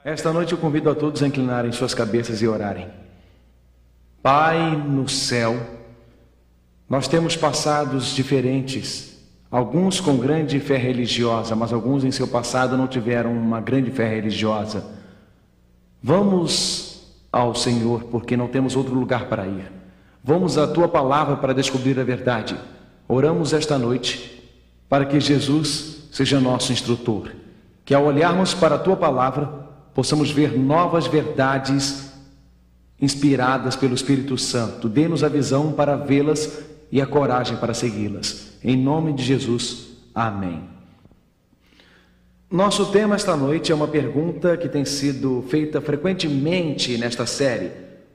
Esta noite eu convido a todos a inclinarem suas cabeças e orarem. Pai no céu, nós temos passados diferentes, alguns com grande fé religiosa, mas alguns em seu passado não tiveram uma grande fé religiosa. Vamos ao Senhor, porque não temos outro lugar para ir. Vamos à Tua palavra para descobrir a verdade. Oramos esta noite para que Jesus seja nosso instrutor, que ao olharmos para a Tua palavra, possamos ver novas verdades inspiradas pelo Espírito Santo. Dê-nos a visão para vê-las e a coragem para segui-las. Em nome de Jesus, amém. Nosso tema esta noite é uma pergunta que tem sido feita frequentemente nesta série.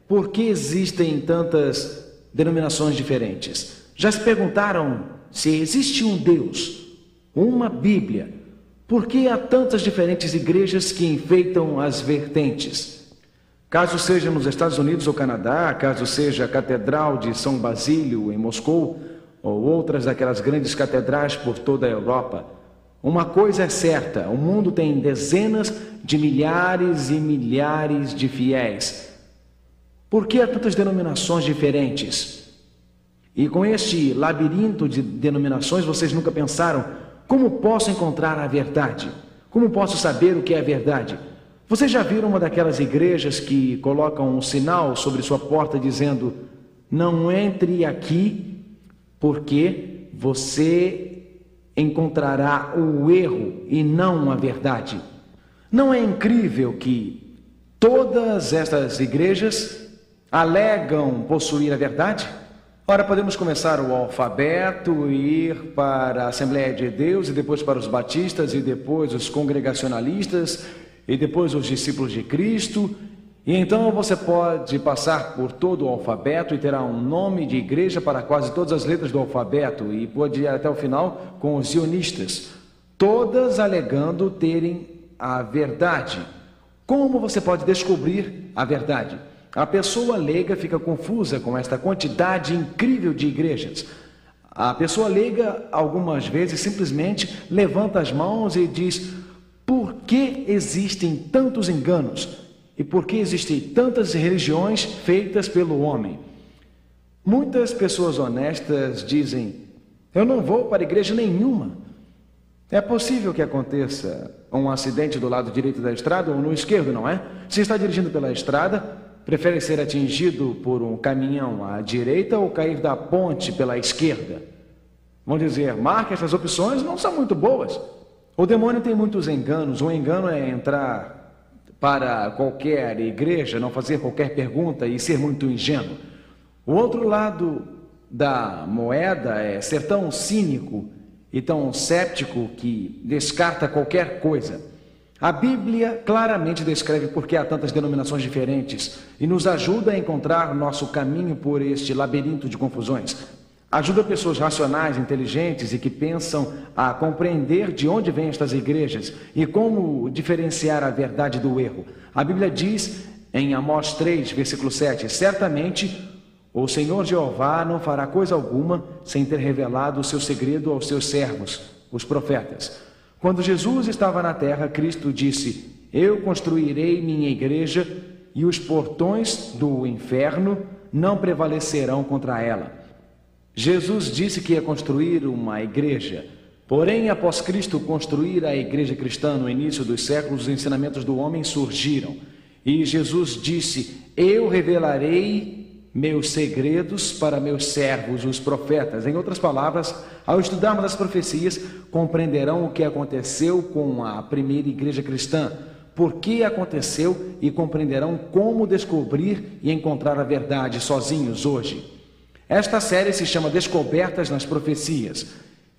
Por que existem tantas denominações diferentes? Já se perguntaram se existe um Deus, uma Bíblia? Por que há tantas diferentes igrejas que enfeitam as vertentes? Caso seja nos Estados Unidos ou Canadá, caso seja a Catedral de São Basílio em Moscou, ou outras daquelas grandes catedrais por toda a Europa, uma coisa é certa: o mundo tem dezenas de milhares e milhares de fiéis. Por que há tantas denominações diferentes? E com este labirinto de denominações, vocês nunca pensaram: como posso encontrar a verdade? Como posso saber o que é a verdade? Vocês já viram uma daquelas igrejas que colocam um sinal sobre sua porta dizendo: não entre aqui, porque você encontrará o erro e não a verdade? Não é incrível que todas estas igrejas alegam possuir a verdade? Ora, podemos começar o alfabeto e ir para a Assembleia de Deus, e depois para os batistas, e depois os congregacionalistas, e depois os discípulos de Cristo. E então você pode passar por todo o alfabeto e terá um nome de igreja para quase todas as letras do alfabeto, e pode ir até o final com os zionistas, todas alegando terem a verdade. Como você pode descobrir a verdade? A pessoa leiga fica confusa com esta quantidade incrível de igrejas. A pessoa leiga, algumas vezes, simplesmente levanta as mãos e diz: por que existem tantos enganos? E por que existem tantas religiões feitas pelo homem? Muitas pessoas honestas dizem: eu não vou para igreja nenhuma. É possível que aconteça um acidente do lado direito da estrada ou no esquerdo, não é? Se está dirigindo pela estrada, prefere ser atingido por um caminhão à direita ou cair da ponte pela esquerda? Vão dizer: marque, essas opções não são muito boas. O demônio tem muitos enganos. O engano é entrar para qualquer igreja, não fazer qualquer pergunta e ser muito ingênuo. O outro lado da moeda é ser tão cínico e tão céptico que descarta qualquer coisa. A Bíblia claramente descreve por que há tantas denominações diferentes e nos ajuda a encontrar nosso caminho por este labirinto de confusões. Ajuda pessoas racionais, inteligentes e que pensam a compreender de onde vêm estas igrejas e como diferenciar a verdade do erro. A Bíblia diz em Amós 3, versículo 7, certamente o Senhor Jeová não fará coisa alguma sem ter revelado o seu segredo aos seus servos, os profetas. Quando Jesus estava na terra, Cristo disse: eu construirei minha igreja e os portões do inferno não prevalecerão contra ela. Jesus disse que ia construir uma igreja. Porém, após Cristo construir a igreja cristã no início dos séculos, os ensinamentos do homem surgiram. E Jesus disse: eu revelarei meus segredos para meus servos, os profetas. Em outras palavras, ao estudarmos as profecias, compreenderão o que aconteceu com a primeira igreja cristã, por que aconteceu, e compreenderão como descobrir e encontrar a verdade sozinhos hoje. Esta série se chama Descobertas nas Profecias,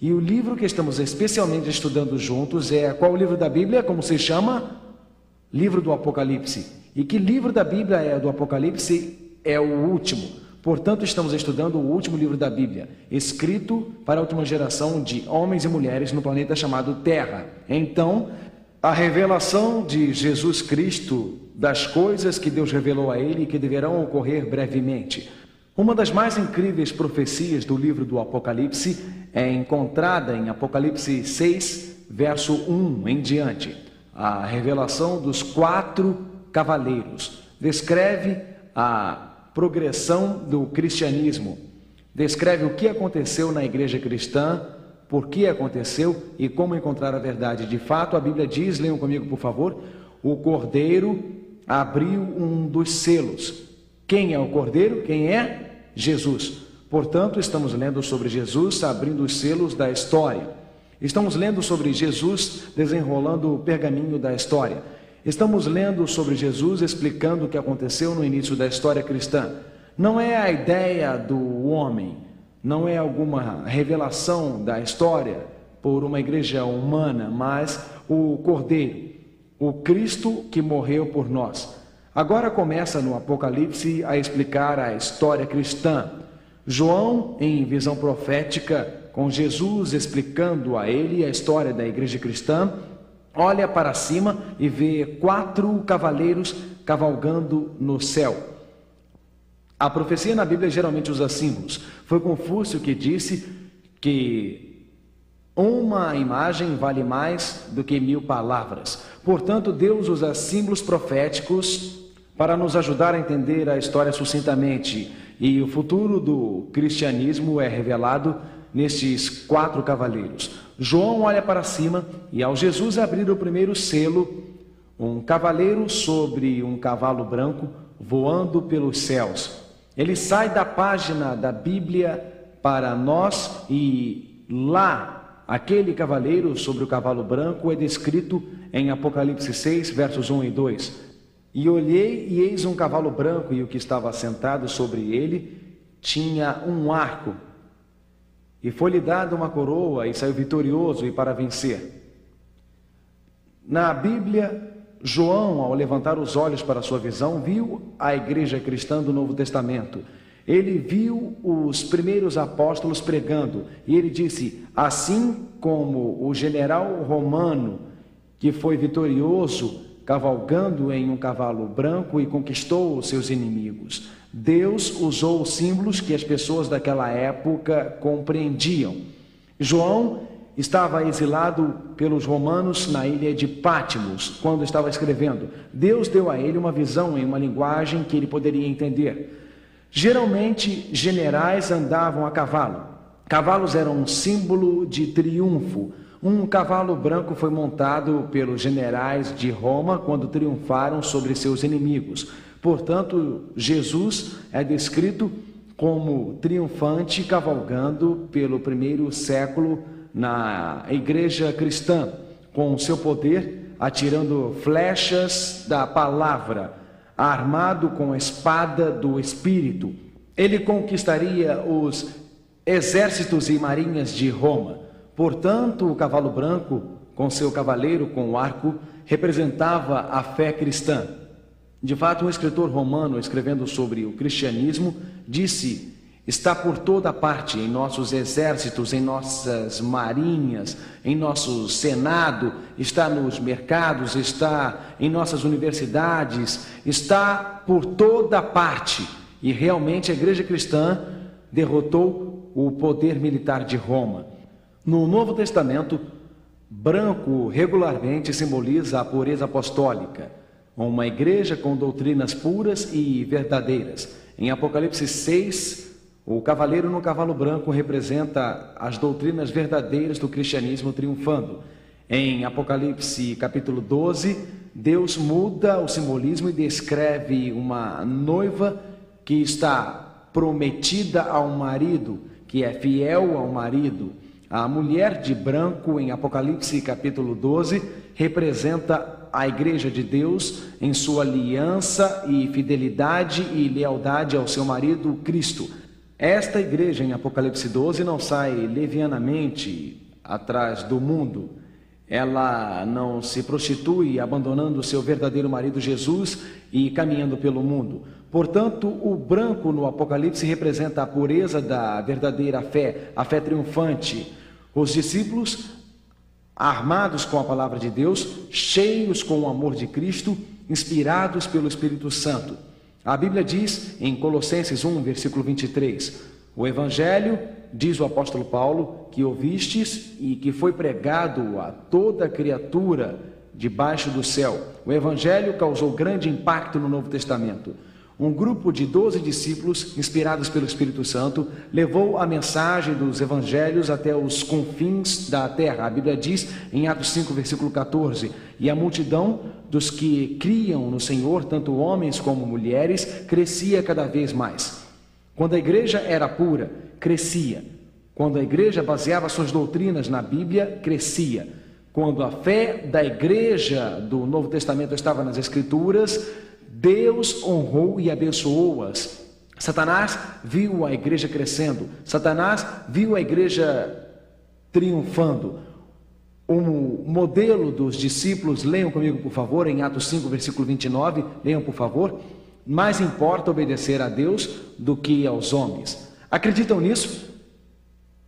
e o livro que estamos especialmente estudando juntos é qual livro da Bíblia? Como se chama? Livro do Apocalipse. E que livro da Bíblia é do Apocalipse? É o último. Portanto, estamos estudando o último livro da Bíblia, escrito para a última geração de homens e mulheres no planeta chamado Terra. Então, a revelação de Jesus Cristo, das coisas que Deus revelou a ele e que deverão ocorrer brevemente. Uma das mais incríveis profecias do livro do Apocalipse é encontrada em Apocalipse 6, verso 1 em diante. a revelação dos 4 cavaleiros. Descreve a progressão do cristianismo. Descreve o que aconteceu na igreja cristã, por que aconteceu e como encontrar a verdade. De fato, a Bíblia diz, leiam comigo por favor, o Cordeiro abriu um dos selos. Quem é o Cordeiro? Quem é? Jesus. Portanto, estamos lendo sobre Jesus abrindo os selos da história. Estamos lendo sobre Jesus desenrolando o pergaminho da história. Estamos lendo sobre Jesus explicando o que aconteceu no início da história cristã. Não é a ideia do homem, não é alguma revelação da história por uma igreja humana, mas o Cordeiro, o Cristo que morreu por nós. Agora começa no Apocalipse a explicar a história cristã. João, em visão profética, com Jesus explicando a ele a história da igreja cristã, olha para cima e vê 4 cavaleiros cavalgando no céu. A profecia na Bíblia geralmente usa símbolos. Foi Confúcio que disse que uma imagem vale mais do que 1000 palavras. Portanto, Deus usa símbolos proféticos para nos ajudar a entender a história sucintamente. E o futuro do cristianismo é revelado nestes 4 cavaleiros. João olha para cima e ao Jesus abrir o primeiro selo, um cavaleiro sobre um cavalo branco voando pelos céus. Ele sai da página da Bíblia para nós e lá, aquele cavaleiro sobre o cavalo branco é descrito em Apocalipse 6, versos 1 e 2. E olhei e eis um cavalo branco e o que estava sentado sobre ele tinha um arco. E foi-lhe dada uma coroa e saiu vitorioso e para vencer. Na Bíblia, João, ao levantar os olhos para a sua visão, viu a igreja cristã do Novo Testamento. Ele viu os primeiros apóstolos pregando e ele disse, assim como o general romano que foi vitorioso, cavalgando em um cavalo branco e conquistou os seus inimigos. Deus usou os símbolos que as pessoas daquela época compreendiam. João estava exilado pelos romanos na ilha de Patmos, quando estava escrevendo. Deus deu a ele uma visão em uma linguagem que ele poderia entender. Geralmente, generais andavam a cavalo. Cavalos eram um símbolo de triunfo. Um cavalo branco foi montado pelos generais de Roma quando triunfaram sobre seus inimigos. Portanto, Jesus é descrito como triunfante cavalgando pelo primeiro século na igreja cristã, com seu poder atirando flechas da palavra, armado com a espada do Espírito. Ele conquistaria os exércitos e marinhas de Roma. Portanto, o cavalo branco, com seu cavaleiro com o arco, representava a fé cristã. De fato, um escritor romano, escrevendo sobre o cristianismo, disse: está por toda parte, em nossos exércitos, em nossas marinhas, em nosso senado, está nos mercados, está em nossas universidades, está por toda parte. E realmente a igreja cristã derrotou o poder militar de Roma. No Novo Testamento, branco regularmente simboliza a pureza apostólica, uma igreja com doutrinas puras e verdadeiras. Em Apocalipse 6, o cavaleiro no cavalo branco representa as doutrinas verdadeiras do cristianismo triunfando. Em Apocalipse capítulo 12, Deus muda o simbolismo e descreve uma noiva que está prometida ao marido, que é fiel ao marido. A mulher de branco, em Apocalipse capítulo 12, representa a igreja de Deus em sua aliança e fidelidade e lealdade ao seu marido Cristo. Esta igreja, em Apocalipse 12, não sai levianamente atrás do mundo. Ela não se prostitui, abandonando o seu verdadeiro marido Jesus e caminhando pelo mundo. Portanto, o branco no Apocalipse representa a pureza da verdadeira fé, a fé triunfante. Os discípulos, armados com a palavra de Deus, cheios com o amor de Cristo, inspirados pelo Espírito Santo. A Bíblia diz em Colossenses 1, versículo 23, o Evangelho, diz o apóstolo Paulo, que ouvistes e que foi pregado a toda criatura debaixo do céu. O Evangelho causou grande impacto no Novo Testamento. Um grupo de 12 discípulos, inspirados pelo Espírito Santo, levou a mensagem dos evangelhos até os confins da terra. A Bíblia diz em Atos 5, versículo 14, e a multidão dos que criam no Senhor, tanto homens como mulheres, crescia cada vez mais. Quando a igreja era pura, crescia. Quando a igreja baseava suas doutrinas na Bíblia, crescia. Quando a fé da igreja do Novo Testamento estava nas Escrituras, Deus honrou e abençoou-as. Satanás viu a igreja crescendo. Satanás viu a igreja triunfando. O modelo dos discípulos, leiam comigo por favor, em Atos 5, versículo 29, leiam por favor. Mais importa obedecer a Deus do que aos homens. Acreditam nisso?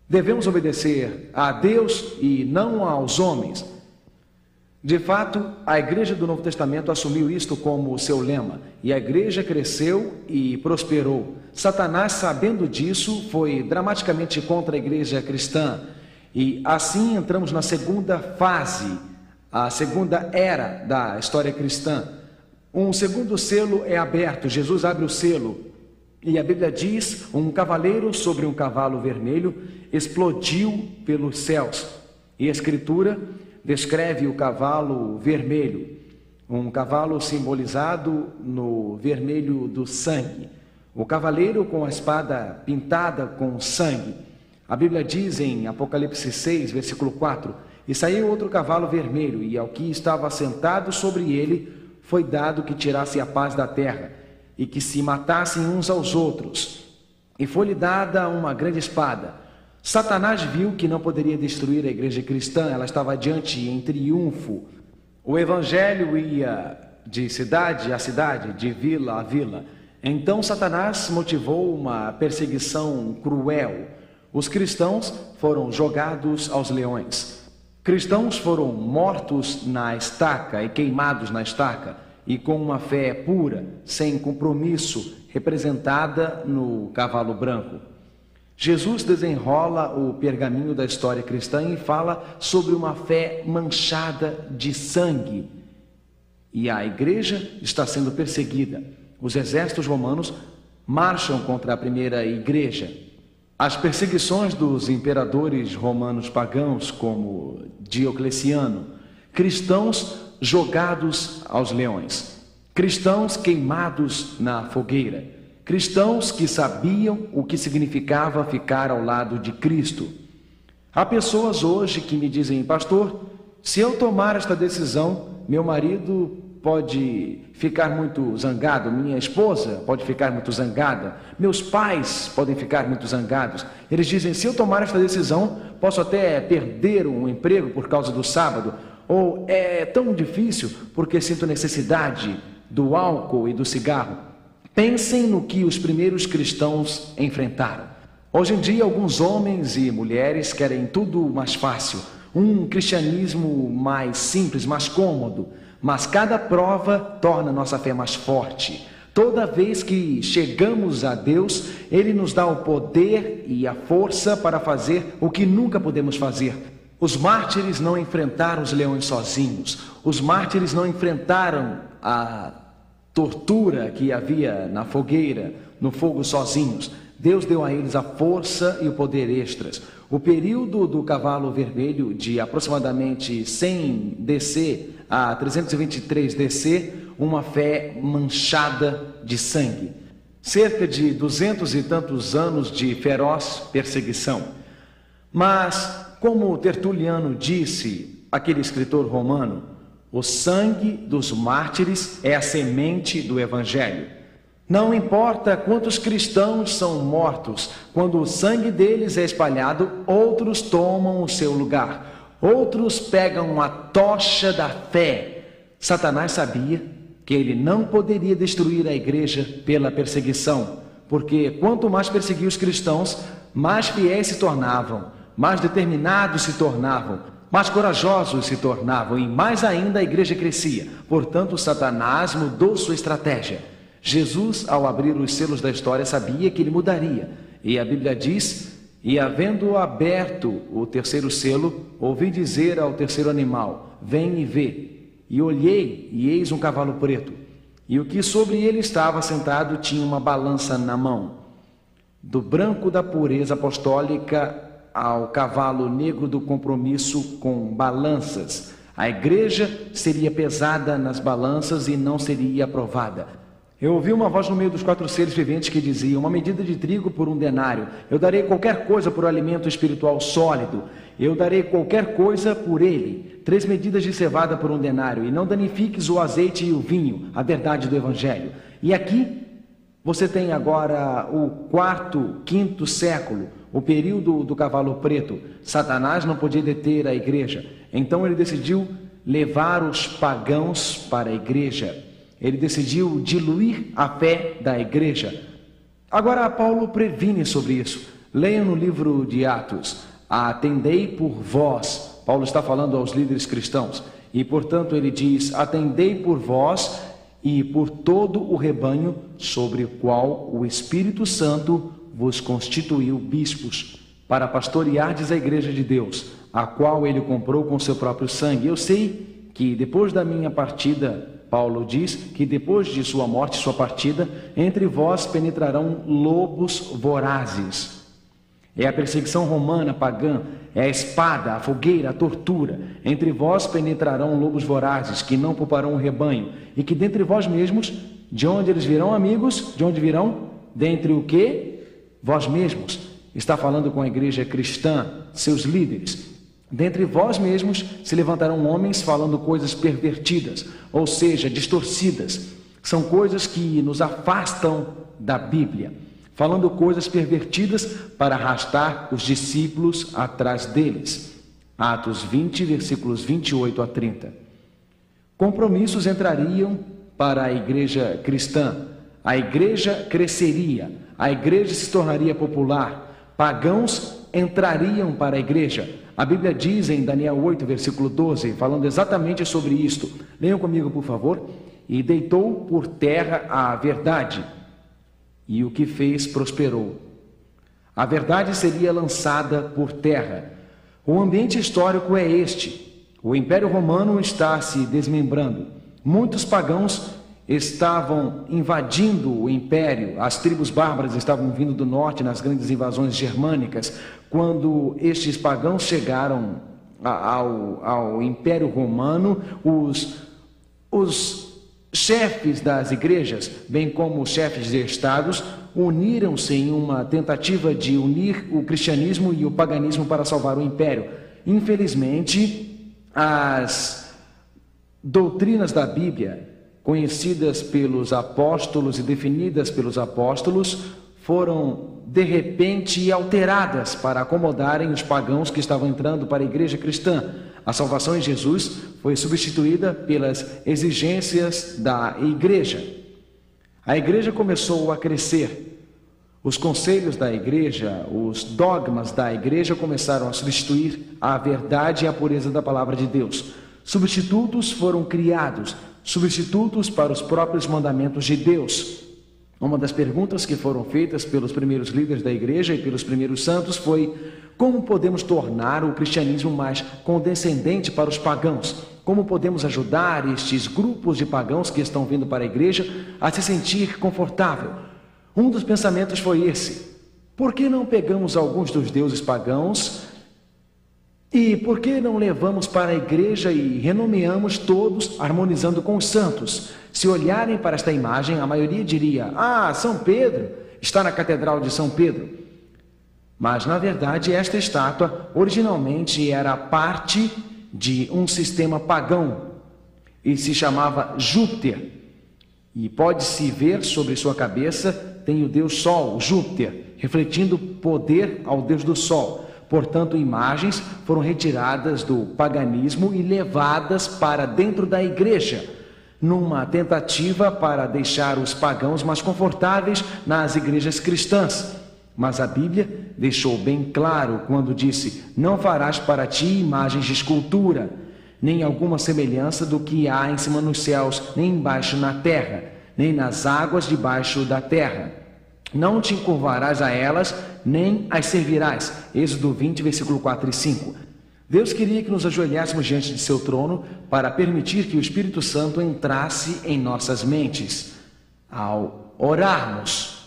Devemos obedecer a Deus e não aos homens. De fato, a igreja do Novo Testamento assumiu isto como seu lema, e a igreja cresceu e prosperou. Satanás, sabendo disso, foi dramaticamente contra a igreja cristã, e assim entramos na segunda fase, a segunda era da história cristã. Um segundo selo é aberto, Jesus abre o selo, e a Bíblia diz, um cavaleiro sobre um cavalo vermelho explodiu pelos céus, e a Escritura descreve o cavalo vermelho, um cavalo simbolizado no vermelho do sangue. O cavaleiro com a espada pintada com sangue. A Bíblia diz em Apocalipse 6, versículo 4, e saiu outro cavalo vermelho, e ao que estava sentado sobre ele foi dado que tirasse a paz da terra, e que se matassem uns aos outros. E foi-lhe dada uma grande espada. Satanás viu que não poderia destruir a igreja cristã, ela estava adiante em triunfo. O evangelho ia de cidade a cidade, de vila a vila. Então Satanás motivou uma perseguição cruel. Os cristãos foram jogados aos leões. Cristãos foram mortos na estaca e queimados na estaca, e com uma fé pura, sem compromisso, representada no cavalo branco. Jesus desenrola o pergaminho da história cristã e fala sobre uma fé manchada de sangue. E a igreja está sendo perseguida. Os exércitos romanos marcham contra a primeira igreja. As perseguições dos imperadores romanos pagãos, como Diocleciano, cristãos jogados aos leões, cristãos queimados na fogueira, cristãos que sabiam o que significava ficar ao lado de Cristo. Há pessoas hoje que me dizem, pastor, se eu tomar esta decisão, meu marido pode ficar muito zangado, minha esposa pode ficar muito zangada, meus pais podem ficar muito zangados. Eles dizem, se eu tomar esta decisão, posso até perder um emprego por causa do sábado, ou é tão difícil porque sinto necessidade do álcool e do cigarro. Pensem no que os primeiros cristãos enfrentaram. Hoje em dia, alguns homens e mulheres querem tudo mais fácil, um cristianismo mais simples, mais cômodo, mas cada prova torna nossa fé mais forte. Toda vez que chegamos a Deus, Ele nos dá o poder e a força para fazer o que nunca podemos fazer. Os mártires não enfrentaram os leões sozinhos. Os mártires não enfrentaram a tortura que havia na fogueira, no fogo sozinhos. Deus deu a eles a força e o poder extras. O período do cavalo vermelho, de aproximadamente 100 DC a 323 DC, uma fé manchada de sangue. Cerca de 200 e tantos anos de feroz perseguição. Mas, como Tertuliano disse, aquele escritor romano, o sangue dos mártires é a semente do Evangelho. Não importa quantos cristãos são mortos, quando o sangue deles é espalhado, outros tomam o seu lugar. Outros pegam a tocha da fé. Satanás sabia que ele não poderia destruir a igreja pela perseguição, porque quanto mais perseguia os cristãos, mais fiéis se tornavam, mais determinados se tornavam, mais corajosos se tornavam e mais ainda a igreja crescia. Portanto, Satanás mudou sua estratégia. Jesus, ao abrir os selos da história, sabia que ele mudaria. E a Bíblia diz, e havendo aberto o terceiro selo, ouvi dizer ao terceiro animal, vem e vê. E olhei, e eis um cavalo preto, e o que sobre ele estava sentado tinha uma balança na mão. Do branco da pureza apostólica ao cavalo negro do compromisso com balanças. A igreja seria pesada nas balanças e não seria aprovada. Eu ouvi uma voz no meio dos 4 seres viventes que dizia: uma medida de trigo por 1 denário. Eu darei qualquer coisa por alimento espiritual sólido. Eu darei qualquer coisa por ele. 3 medidas de cevada por 1 denário. E não danifiques o azeite e o vinho, a verdade do evangelho. E aqui você tem agora o 4º, 5º século, o período do cavalo preto. Satanás não podia deter a igreja. Então ele decidiu levar os pagãos para a igreja. Ele decidiu diluir a fé da igreja. Agora Paulo previne sobre isso. Leiam no livro de Atos: atendei por vós. Paulo está falando aos líderes cristãos. E portanto ele diz: atendei por vós e por todo o rebanho sobre o qual o Espírito Santo vos constituiu bispos, para pastoreardes a igreja de Deus, a qual ele comprou com seu próprio sangue. Eu sei que depois da minha partida, Paulo diz que depois de sua morte, sua partida, entre vós penetrarão lobos vorazes. É a perseguição romana pagã, é a espada, a fogueira, a tortura. Entre vós penetrarão lobos vorazes, que não pouparão o rebanho, e que dentre vós mesmos, de onde eles virão amigos, de onde virão? Dentre o que? Vós mesmos. Está falando com a igreja cristã, seus líderes. Dentre vós mesmos se levantarão homens falando coisas pervertidas, ou seja, distorcidas. São coisas que nos afastam da Bíblia, falando coisas pervertidas para arrastar os discípulos atrás deles. Atos 20, versículos 28 a 30. Compromissos entrariam para a igreja cristã. A igreja cresceria, a igreja se tornaria popular. Pagãos entrariam para a igreja. A Bíblia diz em Daniel 8, versículo 12, falando exatamente sobre isto. Leiam comigo, por favor. E deitou por terra a verdade, e o que fez prosperou. A verdade seria lançada por terra. O ambiente histórico é este. O Império Romano está se desmembrando. Muitos pagãos estavam invadindo o império. As tribos bárbaras estavam vindo do norte nas grandes invasões germânicas. Quando estes pagãos chegaram ao Império Romano, os chefes das igrejas, bem como os chefes de estados, uniram-se em uma tentativa de unir o cristianismo e o paganismo para salvar o império. Infelizmente, as doutrinas da Bíblia, conhecidas pelos apóstolos e definidas pelos apóstolos, foram de repente alteradas para acomodarem os pagãos que estavam entrando para a igreja cristã. A salvação em Jesus foi substituída pelas exigências da igreja. A igreja começou a crescer. Os conselhos da igreja, os dogmas da igreja começaram a substituir a verdade e a pureza da palavra de Deus. Substitutos foram criados, substitutos para os próprios mandamentos de Deus. Uma das perguntas que foram feitas pelos primeiros líderes da igreja e pelos primeiros santos foi: como podemos tornar o cristianismo mais condescendente para os pagãos? Como podemos ajudar estes grupos de pagãos que estão vindo para a igreja a se sentir confortável? Um dos pensamentos foi esse: por que não pegamos alguns dos deuses pagãos e por que não levamos para a igreja e renomeamos todos, harmonizando com os santos? Se olharem para esta imagem, a maioria diria: ah, São Pedro está na Catedral de São Pedro. Mas, na verdade, esta estátua originalmente era parte de um sistema pagão e se chamava Júpiter. E pode-se ver sobre sua cabeça, tem o deus Sol, Júpiter, refletindo poder ao deus do Sol. Portanto, imagens foram retiradas do paganismo e levadas para dentro da igreja, numa tentativa para deixar os pagãos mais confortáveis nas igrejas cristãs. Mas a Bíblia deixou bem claro quando disse: não farás para ti imagens de escultura, nem alguma semelhança do que há em cima nos céus, nem embaixo na terra, nem nas águas debaixo da terra. Não te encurvarás a elas, nem as servirás. Êxodo 20, versículo 4 e 5. Deus queria que nos ajoelhássemos diante de seu trono para permitir que o Espírito Santo entrasse em nossas mentes ao orarmos.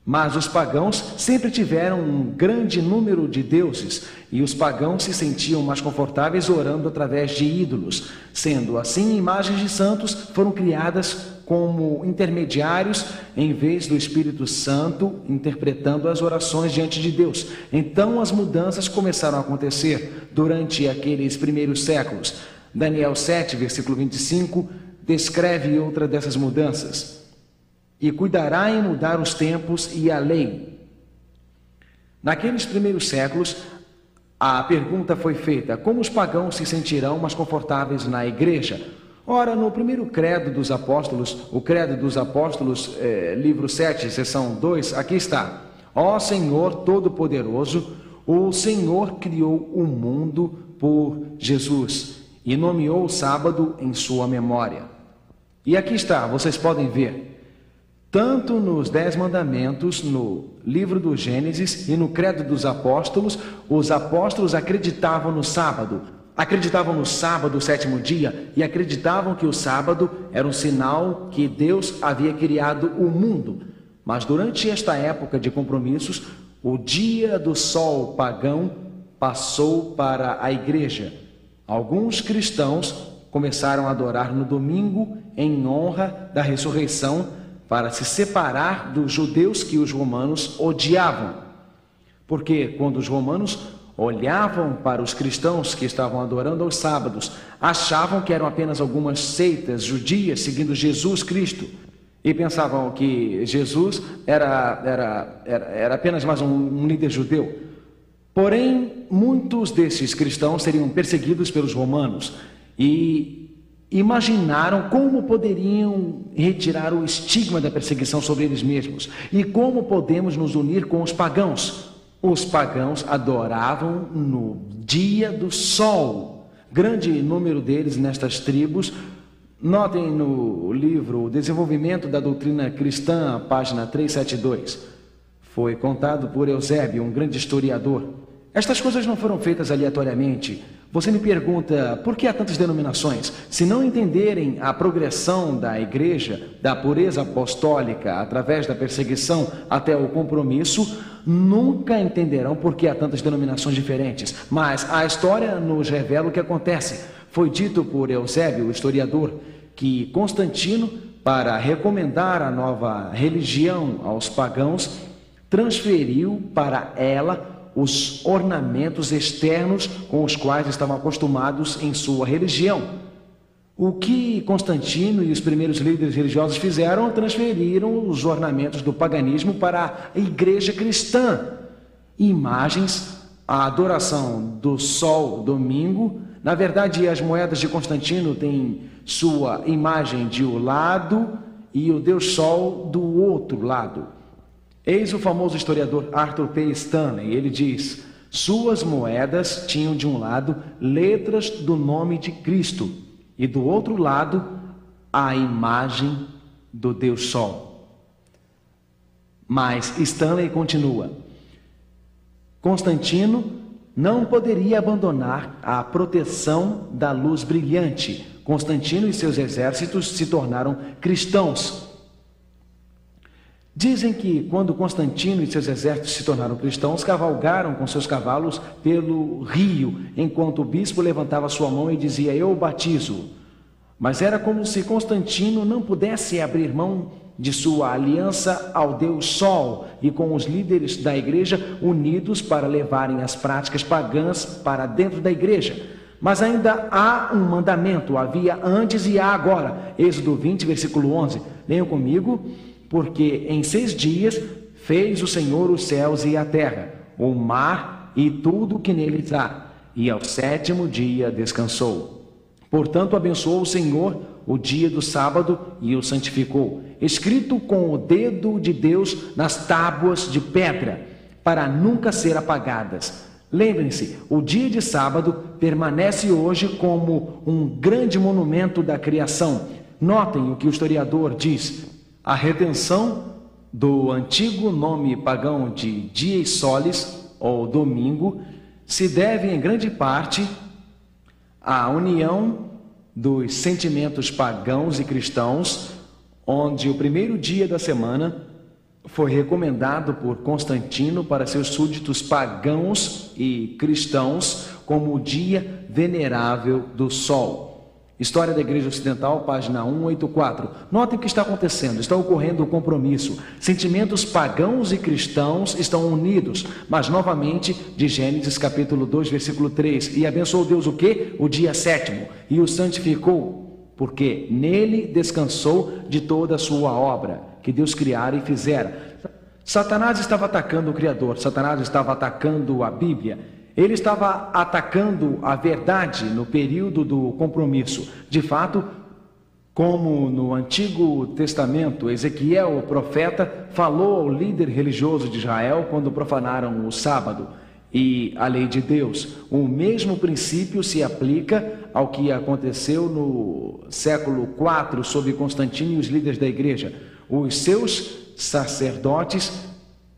Mas os pagãos sempre tiveram um grande número de deuses e os pagãos se sentiam mais confortáveis orando através de ídolos. Sendo assim, imagens de santos foram criadas como intermediários em vez do Espírito Santo interpretando as orações diante de Deus. Então as mudanças começaram a acontecer durante aqueles primeiros séculos. Daniel 7, versículo 25, descreve outra dessas mudanças. E cuidará em mudar os tempos e a lei. Naqueles primeiros séculos, a pergunta foi feita: como os pagãos se sentirão mais confortáveis na igreja? Ora, no primeiro credo dos apóstolos, o credo dos apóstolos, livro 7, seção 2, aqui está: ó Senhor Todo-Poderoso, o Senhor criou o mundo por Jesus e nomeou o sábado em sua memória. E aqui está, vocês podem ver, tanto nos 10 mandamentos, no livro do Gênesis e no credo dos apóstolos, os apóstolos acreditavam no sábado. Acreditavam no sábado, o sétimo dia, e acreditavam que o sábado era um sinal que Deus havia criado o mundo. Mas durante esta época de compromissos, o dia do sol pagão passou para a igreja. Alguns cristãos começaram a adorar no domingo em honra da ressurreição, para se separar dos judeus que os romanos odiavam. Porque quando os romanos olhavam para os cristãos que estavam adorando aos sábados, achavam que eram apenas algumas seitas judias seguindo Jesus Cristo, e pensavam que Jesus era apenas mais um líder judeu. Porém, muitos desses cristãos seriam perseguidos pelos romanos e imaginaram como poderiam retirar o estigma da perseguição sobre eles mesmos e como podemos nos unir com os pagãos. Os pagãos adoravam no dia do sol. Grande número deles nestas tribos. Notem no livro O Desenvolvimento da Doutrina Cristã, página 372. Foi contado por Eusébio, um grande historiador. Estas coisas não foram feitas aleatoriamente. Você me pergunta, por que há tantas denominações? Se não entenderem a progressão da igreja, da pureza apostólica, através da perseguição até o compromisso, nunca entenderão por que há tantas denominações diferentes. Mas a história nos revela o que acontece. Foi dito por Eusébio, o historiador, que Constantino, para recomendar a nova religião aos pagãos, transferiu para ela os ornamentos externos com os quais estavam acostumados em sua religião. O que Constantino e os primeiros líderes religiosos fizeram? Transferiram os ornamentos do paganismo para a igreja cristã. Imagens, a adoração do sol domingo. Na verdade, as moedas de Constantino têm sua imagem de um lado e o Deus Sol do outro lado. Eis o famoso historiador Arthur P. Stanley. Ele diz: suas moedas tinham de um lado letras do nome de Cristo e do outro lado a imagem do Deus Sol. Mas Stanley continua: Constantino não poderia abandonar a proteção da luz brilhante. Constantino e seus exércitos se tornaram cristãos. Dizem que quando Constantino e seus exércitos se tornaram cristãos, cavalgaram com seus cavalos pelo rio, enquanto o bispo levantava sua mão e dizia: eu batizo. Mas era como se Constantino não pudesse abrir mão de sua aliança ao Deus Sol e com os líderes da igreja unidos para levarem as práticas pagãs para dentro da igreja. Mas ainda há um mandamento, havia antes e há agora. Êxodo 20, versículo 11. Leiam comigo. Porque em 6 dias fez o Senhor os céus e a terra, o mar e tudo o que neles há, e ao 7º dia descansou. Portanto, abençoou o Senhor o dia do sábado e o santificou, escrito com o dedo de Deus nas tábuas de pedra, para nunca ser apagadas. Lembrem-se, o dia de sábado permanece hoje como um grande monumento da criação. Notem o que o historiador diz: a retenção do antigo nome pagão de Dies Solis, ou domingo, se deve em grande parte a união dos sentimentos pagãos e cristãos, onde o primeiro dia da semana foi recomendado por Constantino para seus súditos pagãos e cristãos como o dia venerável do sol. História da Igreja Ocidental, página 184. Notem o que está acontecendo. Está ocorrendo um compromisso. Sentimentos pagãos e cristãos estão unidos. Mas novamente, de Gênesis capítulo 2, versículo 3. E abençoou Deus o quê? O dia sétimo. E o santificou, porque nele descansou de toda a sua obra, que Deus criara e fizera. Satanás estava atacando o Criador. Satanás estava atacando a Bíblia. Ele estava atacando a verdade no período do compromisso. De fato, como no Antigo Testamento, Ezequiel, o profeta, falou ao líder religioso de Israel quando profanaram o sábado e a lei de Deus. O mesmo princípio se aplica ao que aconteceu no século IV sob Constantino e os líderes da igreja. Os seus sacerdotes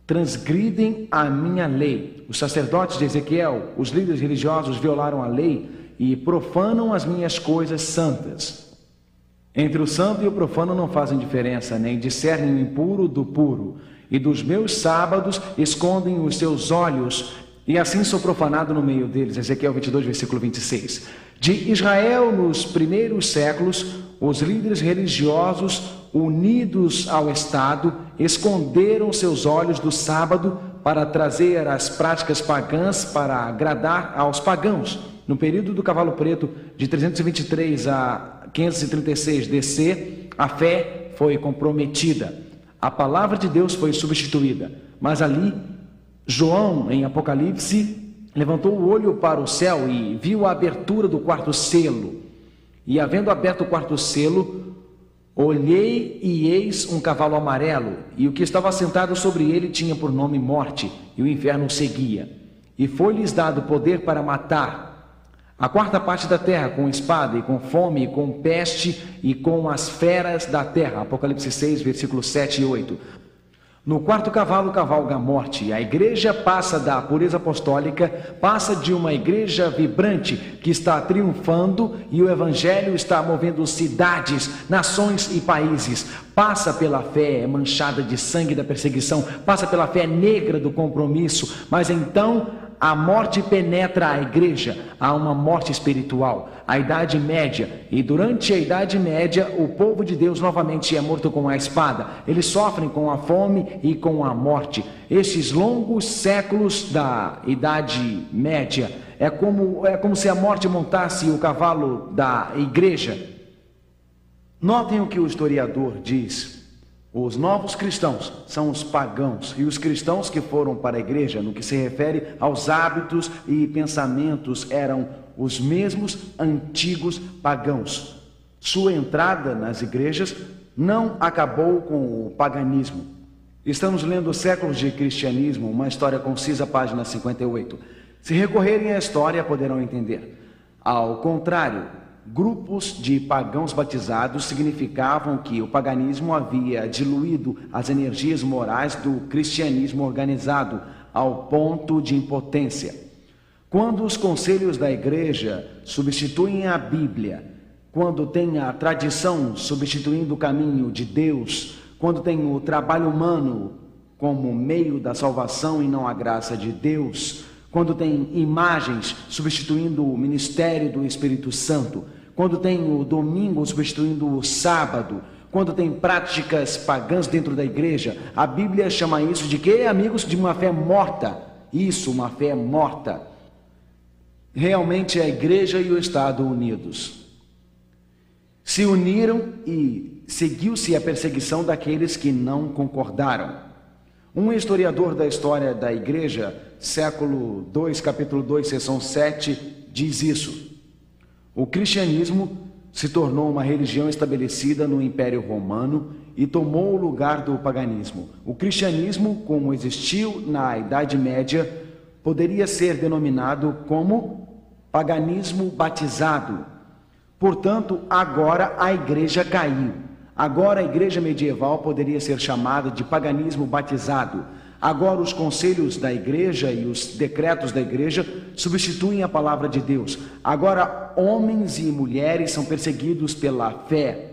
transgridem a minha lei. Os sacerdotes de Ezequiel, os líderes religiosos, violaram a lei e profanam as minhas coisas santas. Entre o santo e o profano não fazem diferença, nem discernem o impuro do puro. E dos meus sábados escondem os seus olhos, e assim sou profanado no meio deles. Ezequiel 22, versículo 26. De Israel, nos primeiros séculos, os líderes religiosos unidos ao Estado, esconderam seus olhos do sábado para trazer as práticas pagãs para agradar aos pagãos. No período do Cavalo Preto, de 323 a 536 DC, a fé foi comprometida. A palavra de Deus foi substituída. Mas ali, João, em Apocalipse, levantou o olho para o céu e viu a abertura do quarto selo. E havendo aberto o quarto selo, olhei e eis um cavalo amarelo, e o que estava sentado sobre ele tinha por nome Morte, e o inferno o seguia. E foi-lhes dado poder para matar a quarta parte da terra com espada, e com fome, e com peste, e com as feras da terra. Apocalipse 6, versículos 7 e 8. No quarto cavalo cavalga a morte. A igreja passa da pureza apostólica, passa de uma igreja vibrante que está triunfando, e o evangelho está movendo cidades, nações e países. Passa pela fé manchada de sangue da perseguição, passa pela fé negra do compromisso, mas então a morte penetra a igreja. Há uma morte espiritual, a Idade Média, e durante a Idade Média o povo de Deus novamente é morto com a espada. Eles sofrem com a fome e com a morte. Esses longos séculos da Idade Média é como se a morte montasse o cavalo da igreja. Notem o que o historiador diz. Os novos cristãos são os pagãos, e os cristãos que foram para a igreja, no que se refere aos hábitos e pensamentos, eram os mesmos antigos pagãos. Sua entrada nas igrejas não acabou com o paganismo. Estamos lendo Séculos de Cristianismo, uma história concisa, página 58. Se recorrerem à história, poderão entender. Ao contrário, grupos de pagãos batizados significavam que o paganismo havia diluído as energias morais do cristianismo organizado ao ponto de impotência. Quando os conselhos da igreja substituem a Bíblia, quando tem a tradição substituindo o caminho de Deus, quando tem o trabalho humano como meio da salvação e não a graça de Deus, quando tem imagens substituindo o ministério do Espírito Santo, quando tem o domingo substituindo o sábado, quando tem práticas pagãs dentro da igreja, a Bíblia chama isso de quê, amigos? De uma fé morta. Isso, uma fé morta. Realmente a igreja e o Estado unidos se uniram e seguiu-se a perseguição daqueles que não concordaram. Um historiador da história da igreja, século 2, capítulo 2, seção 7, diz isso. O cristianismo se tornou uma religião estabelecida no Império Romano e tomou o lugar do paganismo. O cristianismo, como existiu na Idade Média, poderia ser denominado como paganismo batizado. Portanto, agora a igreja caiu. Agora a igreja medieval poderia ser chamada de paganismo batizado. Agora os conselhos da igreja e os decretos da igreja substituem a palavra de Deus. Agora homens e mulheres são perseguidos pela fé.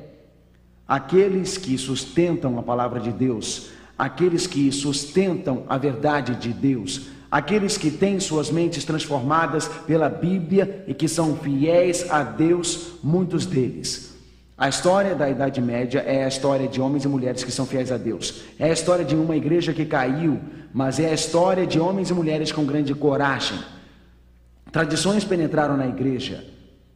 Aqueles que sustentam a palavra de Deus, aqueles que sustentam a verdade de Deus, aqueles que têm suas mentes transformadas pela Bíblia e que são fiéis a Deus, muitos deles. A história da Idade Média é a história de homens e mulheres que são fiéis a Deus. É a história de uma igreja que caiu, mas é a história de homens e mulheres com grande coragem. Tradições penetraram na igreja.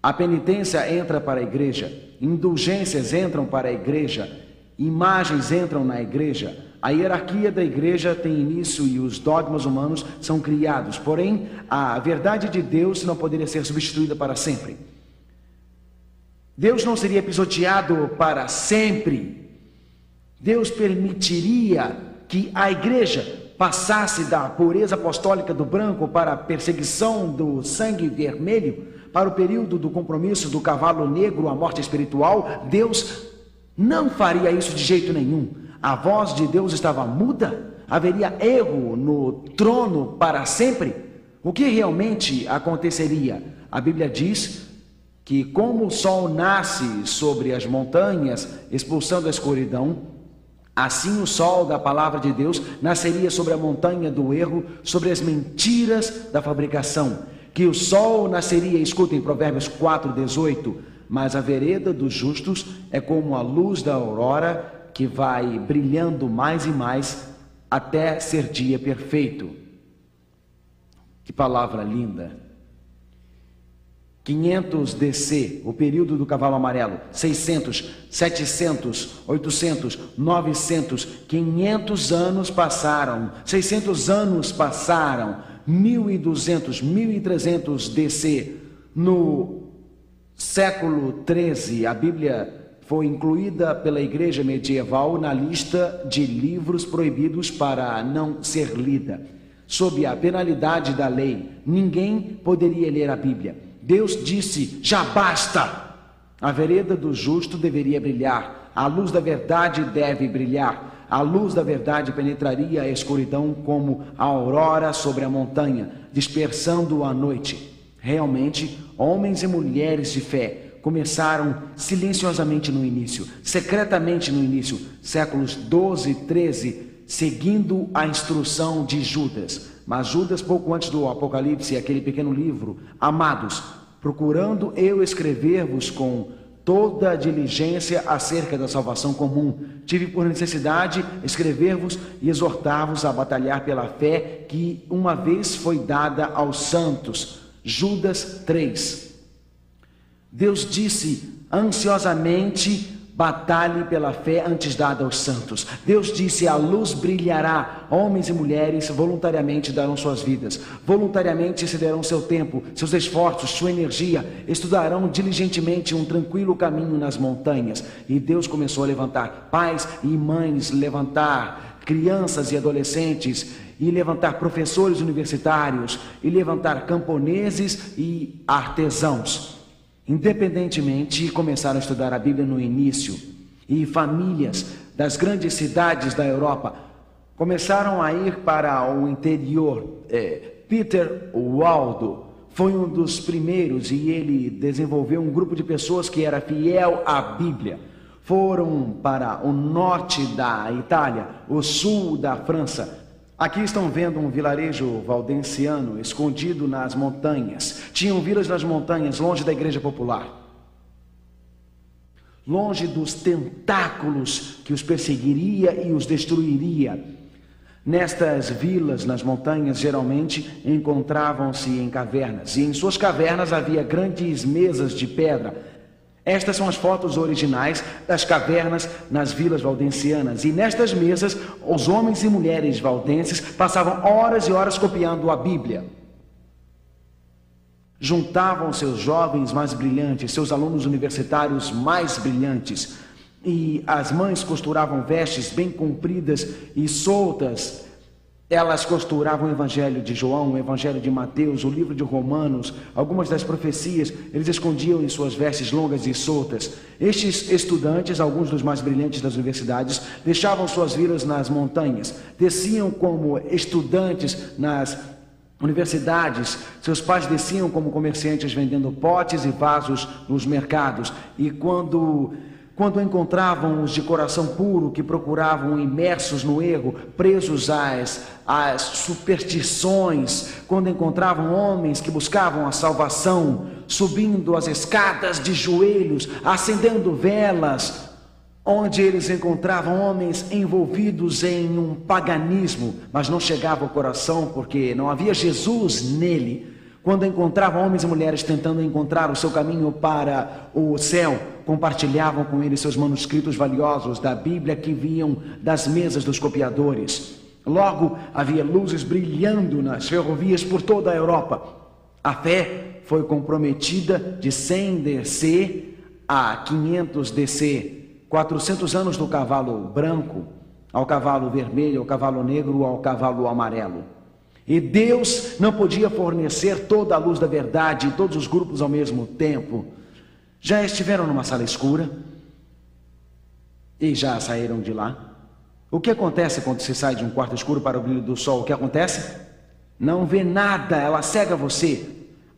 A penitência entra para a igreja. Indulgências entram para a igreja. Imagens entram na igreja. A hierarquia da igreja tem início e os dogmas humanos são criados. Porém, a verdade de Deus não poderia ser substituída para sempre. Deus não seria pisoteado para sempre. Deus permitiria que a igreja passasse da pureza apostólica do branco para a perseguição do sangue vermelho, para o período do compromisso do cavalo negro, a morte espiritual. Deus não faria isso de jeito nenhum. A voz de Deus estava muda? Haveria erro no trono para sempre? O que realmente aconteceria? A Bíblia diz que como o sol nasce sobre as montanhas, expulsando a escuridão, assim o sol da palavra de Deus nasceria sobre a montanha do erro, sobre as mentiras da fabricação. Que o sol nasceria, escutem Provérbios 4:18, mas a vereda dos justos é como a luz da aurora, que vai brilhando mais e mais até ser dia perfeito. Que palavra linda! 500 DC, o período do cavalo amarelo, 600, 700, 800, 900, 500 anos passaram, 600 anos passaram, 1200, 1300 DC. No século 13, a Bíblia foi incluída pela igreja medieval na lista de livros proibidos para não ser lida. Sob a penalidade da lei, ninguém poderia ler a Bíblia. Deus disse: já basta! A vereda do justo deveria brilhar, a luz da verdade deve brilhar, a luz da verdade penetraria a escuridão como a aurora sobre a montanha, dispersando a noite. Realmente, homens e mulheres de fé começaram silenciosamente no início, secretamente no início, séculos 12 e 13, seguindo a instrução de Judas. Mas Judas, pouco antes do Apocalipse, aquele pequeno livro: amados, procurando eu escrever-vos com toda a diligência acerca da salvação comum, tive por necessidade escrever-vos e exortar-vos a batalhar pela fé que uma vez foi dada aos santos. Judas 3. Deus disse ansiosamente: batalhe pela fé antes dada aos santos. Deus disse: a luz brilhará. Homens e mulheres voluntariamente darão suas vidas, voluntariamente cederão seu tempo, seus esforços, sua energia, estudarão diligentemente um tranquilo caminho nas montanhas. E Deus começou a levantar pais e mães, levantar crianças e adolescentes, e levantar professores universitários, e levantar camponeses e artesãos. Independentemente, começaram a estudar a Bíblia no início, e famílias das grandes cidades da Europa começaram a ir para o interior. Peter Waldo foi um dos primeiros, e ele desenvolveu um grupo de pessoas que era fiel à Bíblia. Foram para o norte da Itália, o sul da França. Aqui estão vendo um vilarejo valdensiano escondido nas montanhas. Tinham vilas nas montanhas, longe da igreja popular, longe dos tentáculos que os perseguiria e os destruiria. Nestas vilas, nas montanhas, geralmente encontravam-se em cavernas, e em suas cavernas havia grandes mesas de pedra. Estas são as fotos originais das cavernas nas vilas valdensianas. E nestas mesas, os homens e mulheres valdenses passavam horas e horas copiando a Bíblia. Juntavam seus jovens mais brilhantes, seus alunos universitários mais brilhantes. E as mães costuravam vestes bem compridas e soltas Elas costuravam o Evangelho de João, o Evangelho de Mateus, o livro de Romanos, algumas das profecias, eles escondiam em suas vestes longas e soltas. Estes estudantes, alguns dos mais brilhantes das universidades, deixavam suas vilas nas montanhas, desciam como estudantes nas universidades, seus pais desciam como comerciantes vendendo potes e vasos nos mercados, e quando encontravam os de coração puro, que procuravam imersos no erro, presos às superstições, quando encontravam homens que buscavam a salvação, subindo as escadas de joelhos, acendendo velas, onde eles encontravam homens envolvidos em um paganismo, mas não chegava ao coração porque não havia Jesus nele. Quando encontravam homens e mulheres tentando encontrar o seu caminho para o céu, compartilhavam com eles seus manuscritos valiosos da Bíblia que vinham das mesas dos copiadores. Logo, havia luzes brilhando nas ferrovias por toda a Europa. A fé foi comprometida de 100 DC a 500 DC, 400 anos do cavalo branco ao cavalo vermelho, ao cavalo negro, ao cavalo amarelo. E Deus não podia fornecer toda a luz da verdade em todos os grupos ao mesmo tempo. Já estiveram numa sala escura e já saíram de lá? O que acontece quando se sai de um quarto escuro para o brilho do sol? O que acontece? Não vê nada, ela cega você.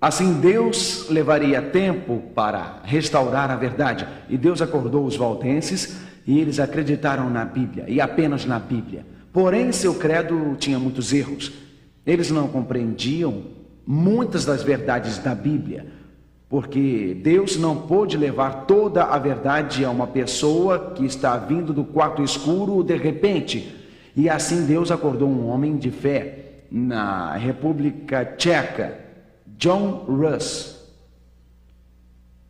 Assim Deus levaria tempo para restaurar a verdade. E Deus acordou os valdenses e eles acreditaram na Bíblia, e apenas na Bíblia. Porém, seu credo tinha muitos erros. Eles não compreendiam muitas das verdades da Bíblia, porque Deus não pôde levar toda a verdade a uma pessoa que está vindo do quarto escuro de repente. E assim Deus acordou um homem de fé na República Tcheca, John Hus.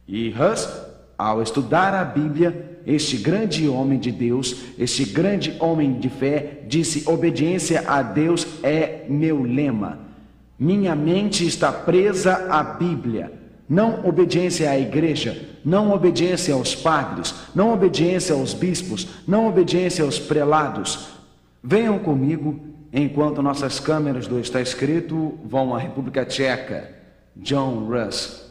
E Hus, ao estudar a Bíblia, este grande homem de Deus, este grande homem de fé, disse: obediência a Deus é meu lema. Minha mente está presa à Bíblia. Não obediência à igreja, não obediência aos padres, não obediência aos bispos, não obediência aos prelados. Venham comigo enquanto nossas câmeras do Está Escrito vão à República Tcheca. John Hus.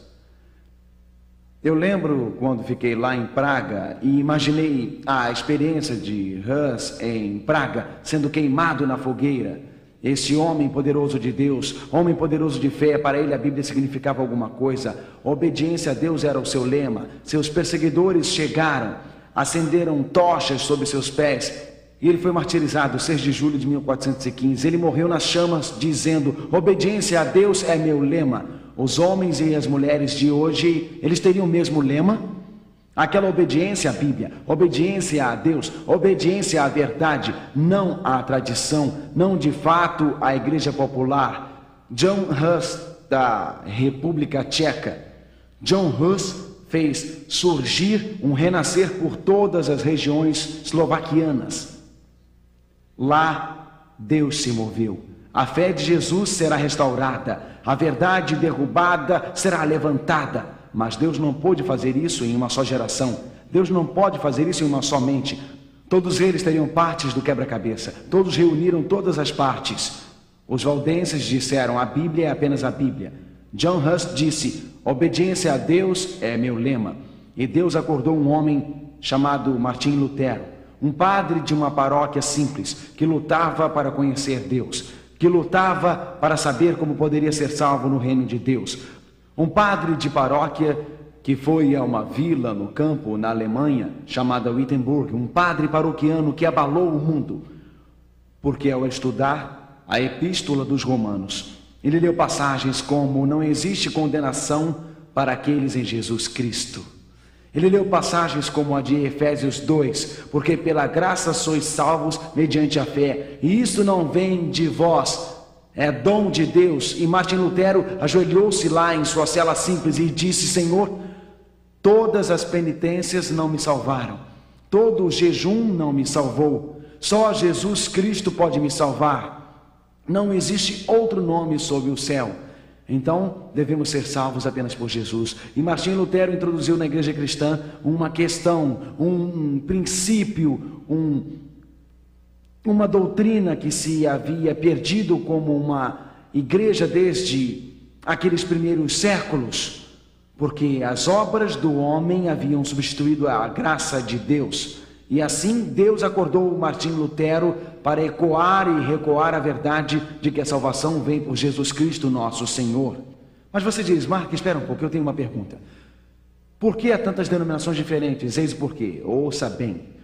Eu lembro quando fiquei lá em Praga e imaginei a experiência de Hus em Praga, sendo queimado na fogueira. Esse homem poderoso de Deus, homem poderoso de fé, para ele a Bíblia significava alguma coisa. Obediência a Deus era o seu lema. Seus perseguidores chegaram, acenderam tochas sobre seus pés, e ele foi martirizado 6 de julho de 1415. Ele morreu nas chamas dizendo: obediência a Deus é meu lema. Os homens e as mulheres de hoje, eles teriam o mesmo lema? Aquela obediência à Bíblia, obediência a Deus, obediência à verdade, não à tradição, não de fato à igreja popular. John Hus, da República Tcheca. John Hus fez surgir um renascer por todas as regiões eslovaquianas. Lá, Deus se moveu. A fé de Jesus será restaurada, a verdade derrubada será levantada. Mas Deus não pôde fazer isso em uma só geração. Deus não pode fazer isso em uma só mente. Todos eles teriam partes do quebra-cabeça. Todos reuniram todas as partes. Os valdenses disseram: a Bíblia é apenas a Bíblia. John Hus disse: obediência a Deus é meu lema. E Deus acordou um homem chamado Martim Lutero, um padre de uma paróquia simples, que lutava para conhecer Deus, que lutava para saber como poderia ser salvo no reino de Deus. Um padre de paróquia que foi a uma vila no campo, na Alemanha, chamada Wittenberg, um padre paroquiano que abalou o mundo, porque ao estudar a Epístola dos Romanos, ele leu passagens como: não existe condenação para aqueles em Jesus Cristo. Ele leu passagens como a de Efésios 2, porque pela graça sois salvos mediante a fé, e isso não vem de vós, é dom de Deus. E Martim Lutero ajoelhou-se lá em sua cela simples e disse: Senhor, todas as penitências não me salvaram, todo o jejum não me salvou, só Jesus Cristo pode me salvar. Não existe outro nome sob o céu. Então, devemos ser salvos apenas por Jesus. E Martim Lutero introduziu na igreja cristã uma questão, um princípio, uma doutrina que se havia perdido como uma igreja desde aqueles primeiros séculos, porque as obras do homem haviam substituído a graça de Deus. E assim Deus acordou Martim Lutero para ecoar e recoar a verdade de que a salvação vem por Jesus Cristo, nosso Senhor. Mas você diz: Mark, espera um pouco, eu tenho uma pergunta. Por que há tantas denominações diferentes? Eis o porquê. Ouça bem.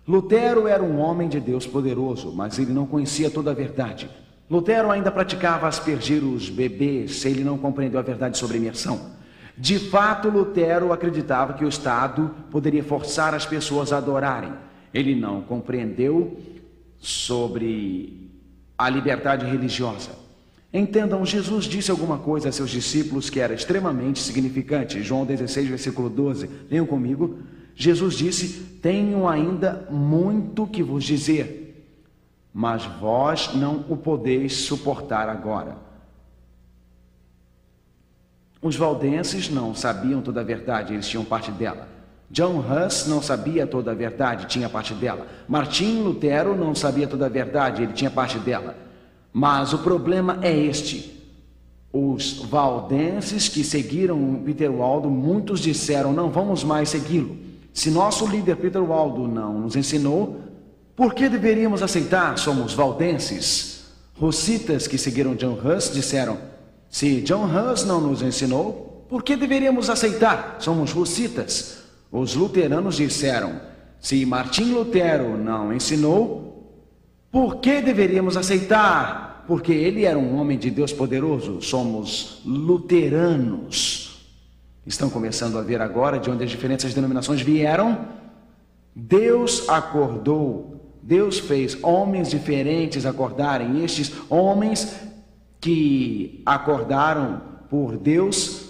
Lutero era um homem de Deus poderoso, mas ele não conhecia toda a verdade. Lutero ainda praticava aspergir os bebês, ele não compreendeu a verdade sobre imersão. De fato, Lutero acreditava que o Estado poderia forçar as pessoas a adorarem. Ele não compreendeu sobre a liberdade religiosa. Entendam, Jesus disse alguma coisa a seus discípulos que era extremamente significante. João 16, versículo 12. Leiam comigo. Jesus disse: tenho ainda muito que vos dizer, mas vós não o podeis suportar agora. Os valdenses não sabiam toda a verdade, eles tinham parte dela. John Huss não sabia toda a verdade, tinha parte dela. Martim Lutero não sabia toda a verdade, ele tinha parte dela. Mas o problema é este: os valdenses que seguiram Peter Waldo, muitos disseram: não vamos mais segui-lo. Se nosso líder Peter Waldo não nos ensinou, por que deveríamos aceitar? Somos valdenses. Hussitas que seguiram John Huss disseram: se John Huss não nos ensinou, por que deveríamos aceitar? Somos hussitas. Os luteranos disseram: se Martim Lutero não ensinou, por que deveríamos aceitar? Porque ele era um homem de Deus poderoso. Somos luteranos. Estão começando a ver agora de onde as diferentes denominações vieram? Deus acordou, Deus fez homens diferentes acordarem. Estes homens que acordaram por Deus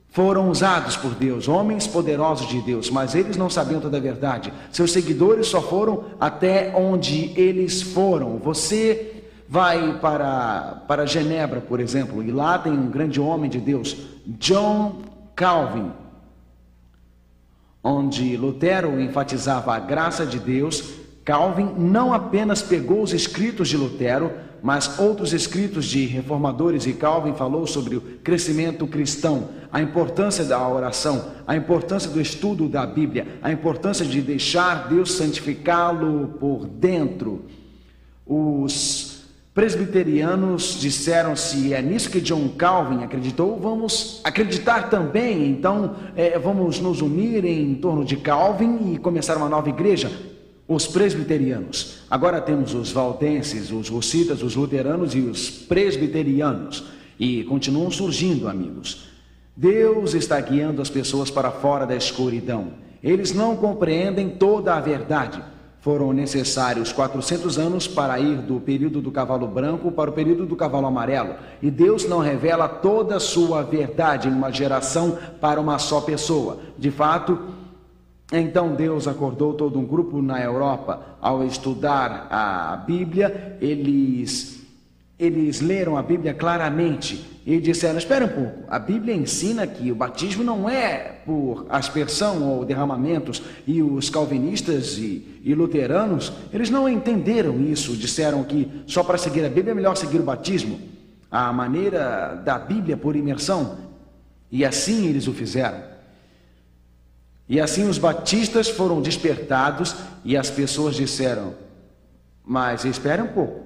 foram usados por Deus, homens poderosos de Deus, mas eles não sabiam toda a verdade. Seus seguidores só foram até onde eles foram. Você vai para Genebra, por exemplo, e lá tem um grande homem de Deus, John Calvin, onde Lutero enfatizava a graça de Deus. Calvin não apenas pegou os escritos de Lutero, mas outros escritos de reformadores, e Calvin falou sobre o crescimento cristão, a importância da oração, a importância do estudo da Bíblia, a importância de deixar Deus santificá-lo por dentro. Os presbiterianos disseram: se é nisso que John Calvin acreditou, vamos acreditar também. Então vamos nos unir em torno de Calvin e começar uma nova igreja. Os presbiterianos. Agora temos os valdenses, os hussitas, os luteranos e os presbiterianos. E continuam surgindo, amigos. Deus está guiando as pessoas para fora da escuridão. Eles não compreendem toda a verdade. Foram necessários 400 anos para ir do período do cavalo branco para o período do cavalo amarelo. E Deus não revela toda a sua verdade em uma geração para uma só pessoa. De fato, então Deus acordou todo um grupo na Europa. Ao estudar a Bíblia, eles leram a Bíblia claramente e disseram: espera um pouco, a Bíblia ensina que o batismo não é por aspersão ou derramamentos. E os calvinistas e luteranos, eles não entenderam isso. Disseram que só para seguir a Bíblia é melhor seguir o batismo, a maneira da Bíblia por imersão. E assim eles o fizeram. E assim os batistas foram despertados e as pessoas disseram: mas espera um pouco,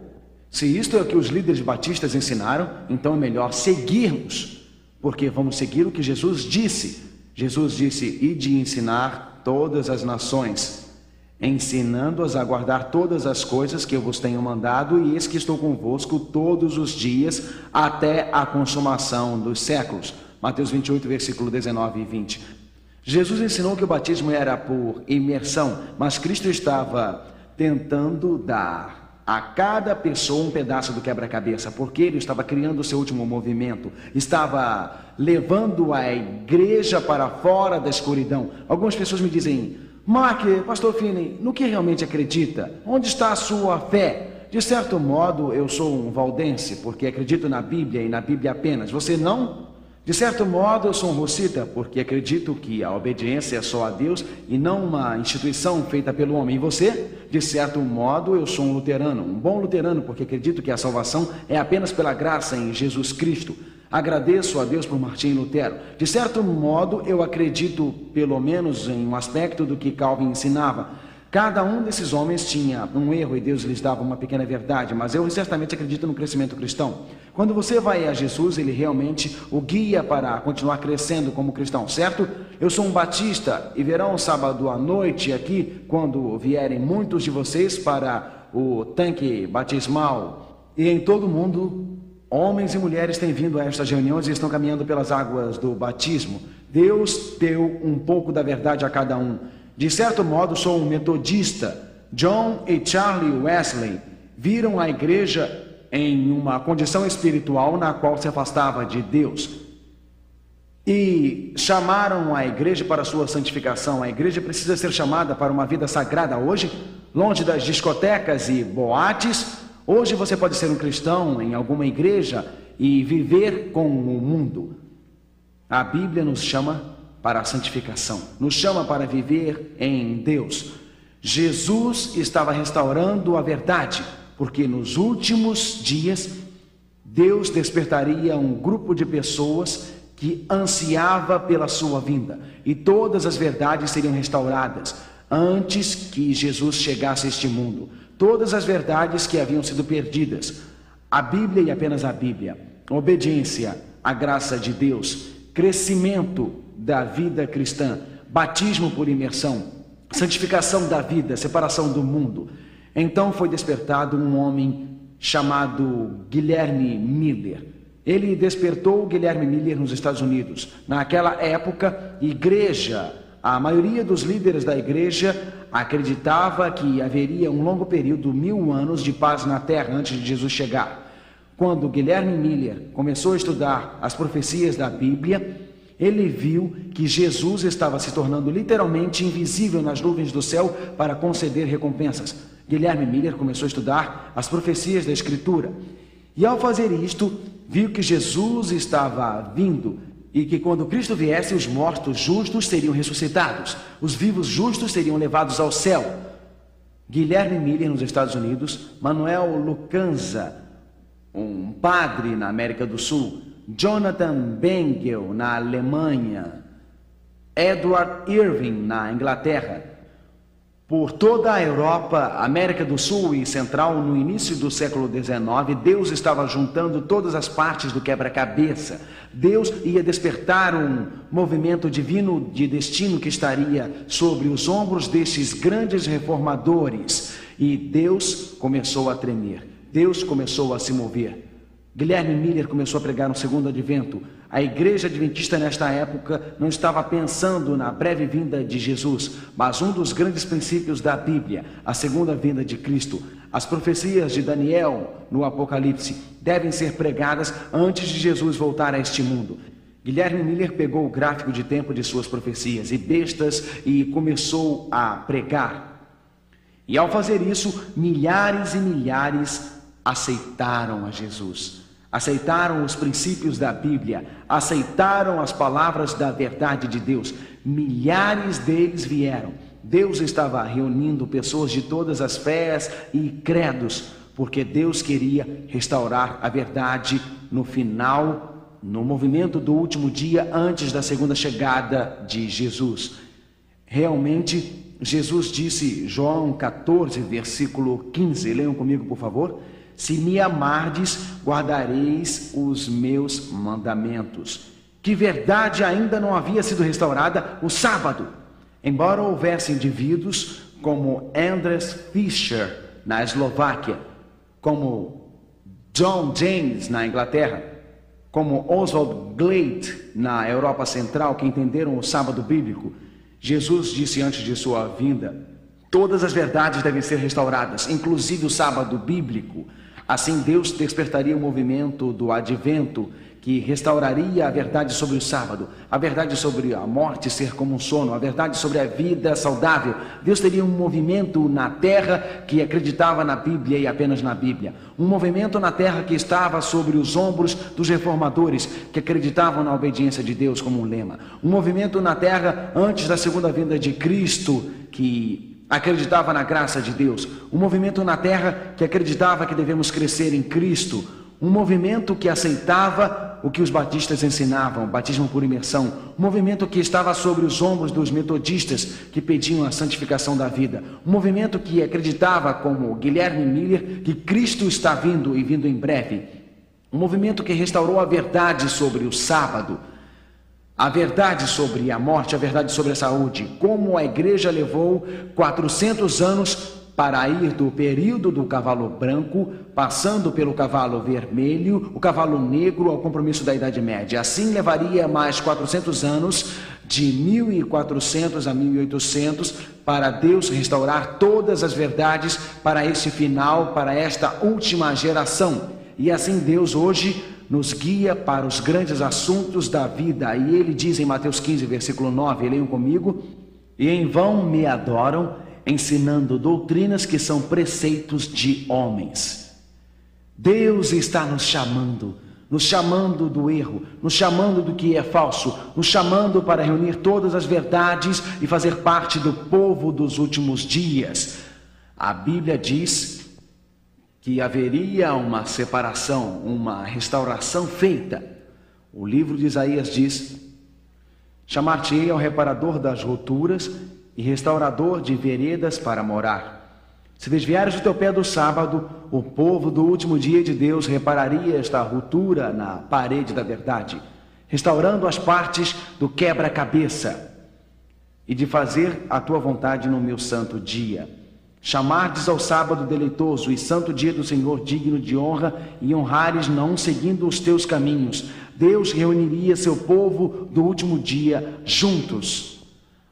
se isto é o que os líderes batistas ensinaram, então é melhor seguirmos, porque vamos seguir o que Jesus disse. Jesus disse: ide ensinar todas as nações, ensinando-as a guardar todas as coisas que eu vos tenho mandado, e eis que estou convosco todos os dias até a consumação dos séculos. Mateus 28, versículo 19 e 20. Jesus ensinou que o batismo era por imersão, mas Cristo estava tentando dar a cada pessoa um pedaço do quebra-cabeça, porque ele estava criando o seu último movimento, estava levando a igreja para fora da escuridão. Algumas pessoas me dizem: Mark, pastor Finney, no que realmente acredita? Onde está a sua fé? De certo modo, eu sou um valdense, porque acredito na Bíblia e na Bíblia apenas. Você não? De certo modo, eu sou um russita, porque acredito que a obediência é só a Deus e não uma instituição feita pelo homem. E você? De certo modo, eu sou um luterano, um bom luterano, porque acredito que a salvação é apenas pela graça em Jesus Cristo. Agradeço a Deus por Martinho Lutero. De certo modo, eu acredito, pelo menos em um aspecto do que Calvin ensinava. Cada um desses homens tinha um erro e Deus lhes dava uma pequena verdade, mas eu certamente acredito no crescimento cristão. Quando você vai a Jesus, Ele realmente o guia para continuar crescendo como cristão, certo? Eu sou um batista e verão sábado à noite aqui, quando vierem muitos de vocês para o tanque batismal. E em todo o mundo, homens e mulheres têm vindo a estas reuniões e estão caminhando pelas águas do batismo. Deus deu um pouco da verdade a cada um. De certo modo, sou um metodista. John e Charlie Wesley viram a igreja em uma condição espiritual na qual se afastava de Deus e chamaram a igreja para sua santificação. A igreja precisa ser chamada para uma vida sagrada hoje, longe das discotecas e boates. Hoje você pode ser um cristão em alguma igreja e viver com o mundo. A Bíblia nos chama para a santificação, nos chama para viver em Deus. Jesus estava restaurando a verdade, porque nos últimos dias Deus despertaria um grupo de pessoas que ansiava pela sua vinda, e todas as verdades seriam restauradas antes que Jesus chegasse a este mundo. Todas as verdades que haviam sido perdidas, a Bíblia e apenas a Bíblia, obediência à graça de Deus, crescimento da vida cristã, batismo por imersão, santificação da vida, separação do mundo. Então foi despertado um homem chamado Guilherme Miller. Ele despertou Guilherme Miller nos Estados Unidos. Naquela época, igreja, a maioria dos líderes da igreja acreditava que haveria um longo período, 1000 anos de paz na terra antes de Jesus chegar. Quando Guilherme Miller começou a estudar as profecias da Bíblia, ele viu que Jesus estava se tornando literalmente invisível nas nuvens do céu para conceder recompensas. Guilherme Miller começou a estudar as profecias da Escritura. E ao fazer isto, viu que Jesus estava vindo e que quando Cristo viesse, os mortos justos seriam ressuscitados, os vivos justos seriam levados ao céu. Guilherme Miller nos Estados Unidos, Manuel Lucanza, um padre na América do Sul, Jonathan Bengel na Alemanha, Edward Irving na Inglaterra, por toda a Europa, América do Sul e Central, no início do século XIX, Deus estava juntando todas as partes do quebra-cabeça. Deus ia despertar um movimento divino de destino que estaria sobre os ombros destes grandes reformadores. E Deus começou a tremer, Deus começou a se mover. Guilherme Miller começou a pregar um segundo advento. A igreja adventista nesta época não estava pensando na breve vinda de Jesus, mas um dos grandes princípios da Bíblia, a segunda vinda de Cristo. As profecias de Daniel no Apocalipse devem ser pregadas antes de Jesus voltar a este mundo. Guilherme Miller pegou o gráfico de tempo de suas profecias e bestas e começou a pregar. E ao fazer isso, milhares e milhares aceitaram a Jesus, aceitaram os princípios da Bíblia, aceitaram as palavras da verdade de Deus. Milhares deles vieram. Deus estava reunindo pessoas de todas as fés e credos, porque Deus queria restaurar a verdade no final, no movimento do último dia, antes da segunda chegada de Jesus. Realmente, Jesus disse, João 14, versículo 15, leiam comigo, por favor. Se me amardes, guardareis os meus mandamentos. Que verdade ainda não havia sido restaurada? O sábado. Embora houvesse indivíduos como Andres Fischer, na Eslováquia, como John James, na Inglaterra, como Oswald Glade, na Europa Central, que entenderam o sábado bíblico, Jesus disse antes de sua vinda, todas as verdades devem ser restauradas, inclusive o sábado bíblico. Assim Deus despertaria o movimento do advento, que restauraria a verdade sobre o sábado, a verdade sobre a morte ser como um sono, a verdade sobre a vida saudável. Deus teria um movimento na terra que acreditava na Bíblia e apenas na Bíblia. Um movimento na terra que estava sobre os ombros dos reformadores, que acreditavam na obediência de Deus como um lema. Um movimento na terra antes da segunda vinda de Cristo, que acreditava na graça de Deus. Um movimento na terra que acreditava que devemos crescer em Cristo. Um movimento que aceitava o que os batistas ensinavam, batismo por imersão. Um movimento que estava sobre os ombros dos metodistas que pediam a santificação da vida. Um movimento que acreditava, como Guilherme Miller, que Cristo está vindo e vindo em breve. Um movimento que restaurou a verdade sobre o sábado, a verdade sobre a morte, a verdade sobre a saúde. Como a igreja levou 400 anos para ir do período do cavalo branco, passando pelo cavalo vermelho, o cavalo negro, ao compromisso da Idade Média. Assim levaria mais 400 anos, de 1400 a 1800, para Deus restaurar todas as verdades para esse final, para esta última geração. E assim Deus hoje nos guia para os grandes assuntos da vida. E ele diz em Mateus 15, versículo 9, leiam comigo: e em vão me adoram, ensinando doutrinas que são preceitos de homens. Deus está nos chamando do erro, nos chamando do que é falso, nos chamando para reunir todas as verdades e fazer parte do povo dos últimos dias. A Bíblia diz que haveria uma separação, uma restauração feita. O livro de Isaías diz: chamar-te-ei ao reparador das rupturas e restaurador de veredas para morar. Se desviares o teu pé do sábado, o povo do último dia de Deus repararia esta ruptura na parede da verdade, restaurando as partes do quebra-cabeça, e de fazer a tua vontade no meu santo dia. Chamardes ao sábado deleitoso e santo dia do Senhor digno de honra, e honrares não seguindo os teus caminhos. Deus reuniria seu povo do último dia juntos.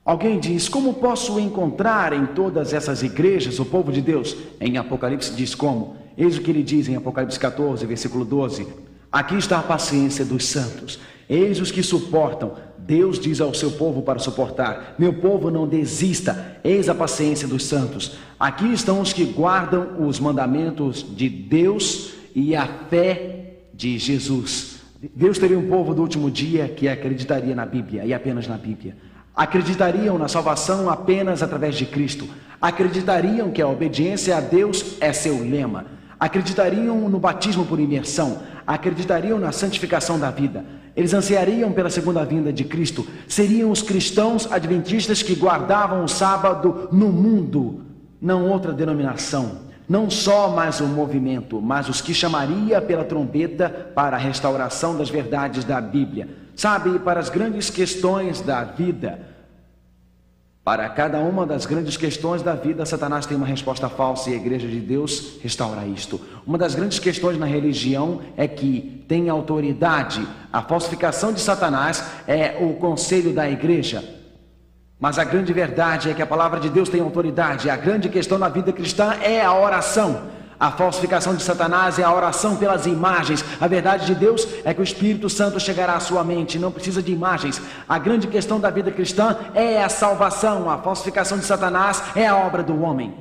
Alguém diz: como posso encontrar em todas essas igrejas o povo de Deus? Em Apocalipse diz como. Eis o que ele diz em Apocalipse 14, versículo 12. Aqui está a paciência dos santos. Eis os que suportam. Deus diz ao seu povo para suportar: meu povo, não desista. Eis a paciência dos santos. Aqui estão os que guardam os mandamentos de Deus e a fé de Jesus. Deus teria um povo do último dia que acreditaria na Bíblia e apenas na Bíblia. Acreditariam na salvação apenas através de Cristo. Acreditariam que a obediência a Deus é seu lema. Acreditariam no batismo por imersão. Acreditariam na santificação da vida. Eles ansiariam pela segunda vinda de Cristo. Seriam os cristãos adventistas que guardavam o sábado no mundo, não outra denominação. Não só mais o movimento, mas os que chamaria pela trombeta para a restauração das verdades da Bíblia. Sabe, para as grandes questões da vida, para cada uma das grandes questões da vida, Satanás tem uma resposta falsa e a Igreja de Deus restaura isto. Uma das grandes questões na religião é que tem autoridade. A falsificação de Satanás é o conselho da Igreja. Mas a grande verdade é que a palavra de Deus tem autoridade. A grande questão na vida cristã é a oração. A falsificação de Satanás é a oração pelas imagens. A verdade de Deus é que o Espírito Santo chegará à sua mente, não precisa de imagens. A grande questão da vida cristã é a salvação. A falsificação de Satanás é a obra do homem.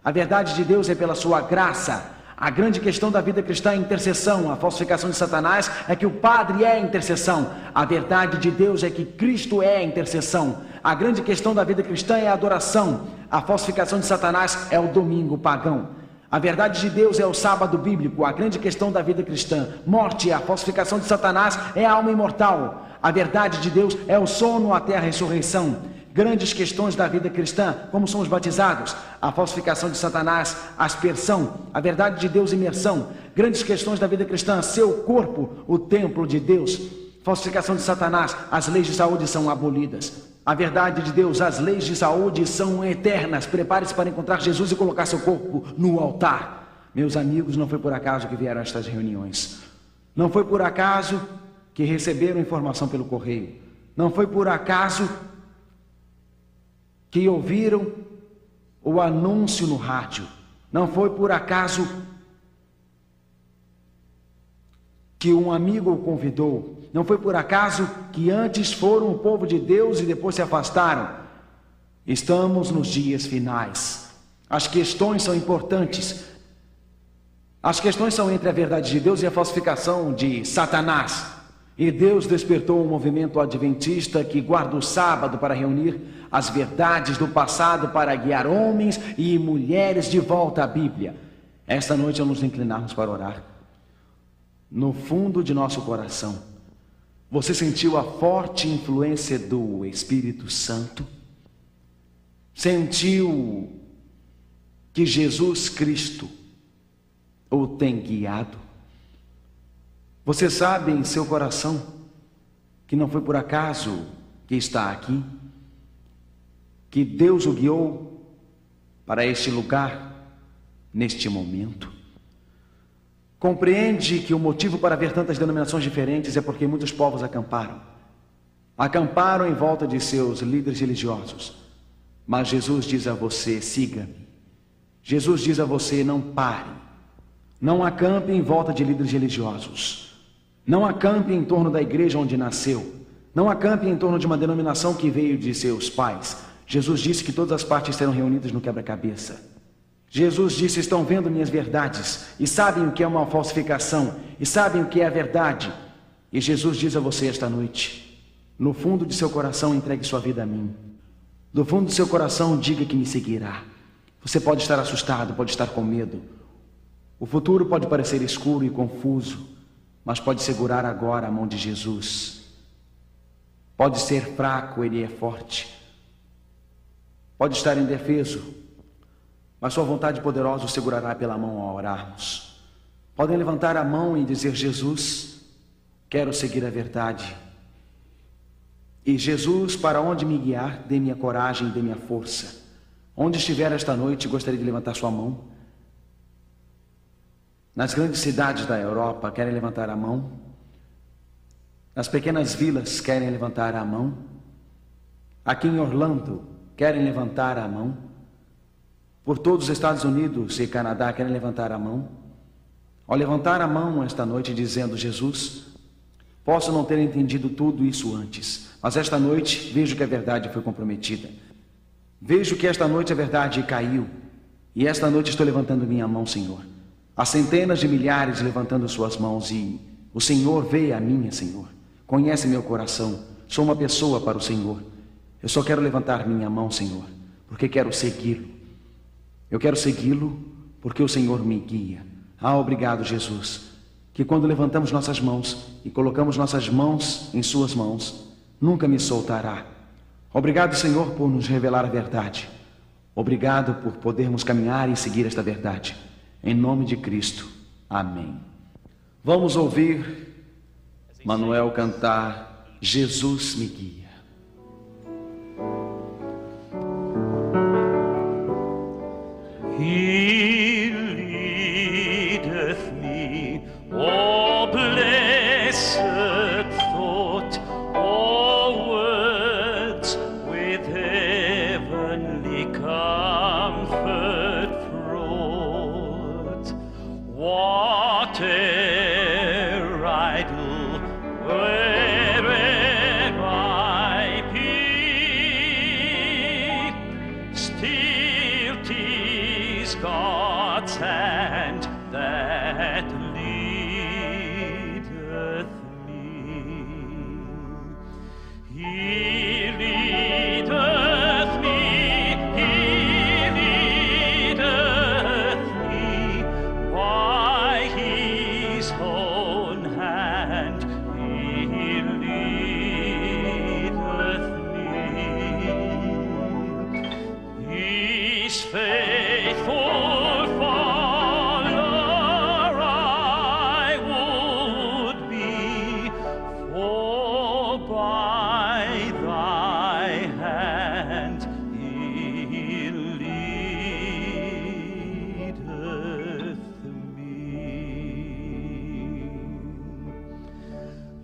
A verdade de Deus é pela sua graça. A grande questão da vida cristã é a intercessão. A falsificação de Satanás é que o Padre é a intercessão. A verdade de Deus é que Cristo é a intercessão. A grande questão da vida cristã é a adoração. A falsificação de Satanás é o domingo pagão. A verdade de Deus é o sábado bíblico. A grande questão da vida cristã, morte, a falsificação de Satanás é a alma imortal. A verdade de Deus é o sono até a ressurreição. Grandes questões da vida cristã, como são os batizados, a falsificação de Satanás, aspersão, a verdade de Deus, imersão. Grandes questões da vida cristã, seu corpo, o templo de Deus. Falsificação de Satanás, as leis de saúde são abolidas. A verdade de Deus, as leis de saúde são eternas. Prepare-se para encontrar Jesus e colocar seu corpo no altar. Meus amigos, não foi por acaso que vieram a estas reuniões. Não foi por acaso que receberam informação pelo correio. Não foi por acaso que ouviram o anúncio no rádio. Não foi por acaso que um amigo o convidou. Não foi por acaso que antes foram o povo de Deus e depois se afastaram. Estamos nos dias finais. As questões são importantes. As questões são entre a verdade de Deus e a falsificação de Satanás. E Deus despertou um movimento adventista que guarda o sábado para reunir as verdades do passado para guiar homens e mulheres de volta à Bíblia. Esta noite vamos nos inclinarmos para orar. No fundo de nosso coração, você sentiu a forte influência do Espírito Santo? Sentiu que Jesus Cristo o tem guiado? Você sabe em seu coração que não foi por acaso que está aqui, que Deus o guiou para este lugar, neste momento? Compreende que o motivo para ver tantas denominações diferentes é porque muitos povos acamparam. Acamparam em volta de seus líderes religiosos. Mas Jesus diz a você: siga-me. Jesus diz a você: não pare. Não acampe em volta de líderes religiosos. Não acampe em torno da igreja onde nasceu. Não acampe em torno de uma denominação que veio de seus pais. Jesus disse que todas as partes serão reunidas no quebra-cabeça. Jesus disse: estão vendo minhas verdades e sabem o que é uma falsificação e sabem o que é a verdade. E Jesus diz a você esta noite: no fundo de seu coração, entregue sua vida a mim. Do fundo do seu coração, diga que me seguirá. Você pode estar assustado, pode estar com medo. O futuro pode parecer escuro e confuso, mas pode segurar agora a mão de Jesus. Pode ser fraco, Ele é forte. Pode estar indefeso, mas sua vontade poderosa o segurará pela mão ao orarmos. Podem levantar a mão e dizer: Jesus, quero seguir a verdade. E Jesus, para onde me guiar, dê-me a coragem, dê-me a força. Onde estiver esta noite, gostaria de levantar sua mão. Nas grandes cidades da Europa, querem levantar a mão. Nas pequenas vilas, querem levantar a mão. Aqui em Orlando, querem levantar a mão. Por todos os Estados Unidos e Canadá, querem levantar a mão. Ao levantar a mão esta noite, dizendo: Jesus, posso não ter entendido tudo isso antes, mas esta noite vejo que a verdade foi comprometida. Vejo que esta noite a verdade caiu. E esta noite estou levantando minha mão, Senhor. Há centenas de milhares levantando suas mãos e o Senhor vê a minha, Senhor. Conhece meu coração. Sou uma pessoa para o Senhor. Eu só quero levantar minha mão, Senhor, porque quero segui-lo. Eu quero segui-lo porque o Senhor me guia. Obrigado, Jesus, que quando levantamos nossas mãos e colocamos nossas mãos em suas mãos, nunca me soltará. Obrigado, Senhor, por nos revelar a verdade. Obrigado por podermos caminhar e seguir esta verdade. Em nome de Cristo. Amém. Vamos ouvir Manuel cantar Jesus me guia. He leadeth me, oh blessed thought, oh words with heavenly comfort fraught. Whate'er I do, where'er I be, still 'tis God's hand that leadeth me. He leadeth me, He leadeth me by His own hand. He leadeth me. He's faithful follower I would be, for by Thy hand He leadeth me.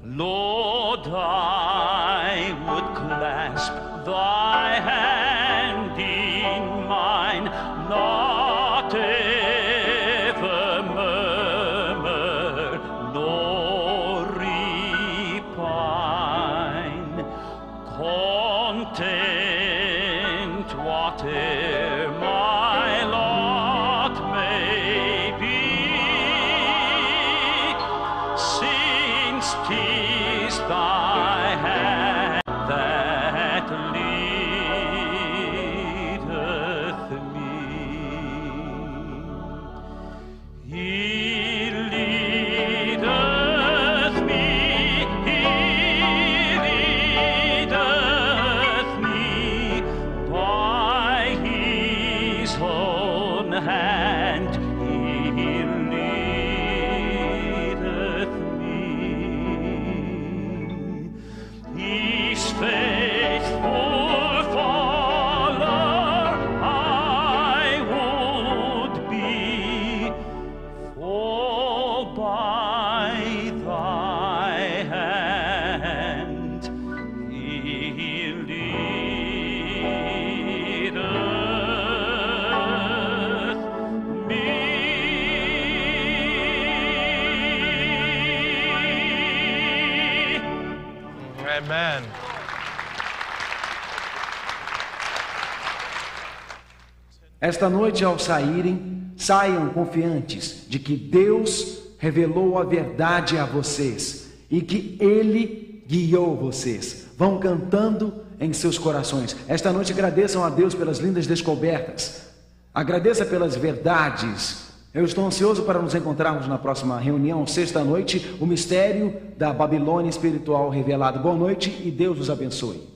Lord, I would clasp Thy hand in mine, not ever murmur, nor hand, He leadeth me. He's faithful follower I would be, for by Thy hand He leadeth me. Amen. Esta noite, ao saírem, saiam confiantes de que Deus revelou a verdade a vocês e que Ele guiou vocês. Vão cantando em seus corações. Esta noite agradeçam a Deus pelas lindas descobertas. Agradeça pelas verdades. Eu estou ansioso para nos encontrarmos na próxima reunião, sexta-noite, o mistério da Babilônia espiritual revelado. Boa noite e Deus os abençoe.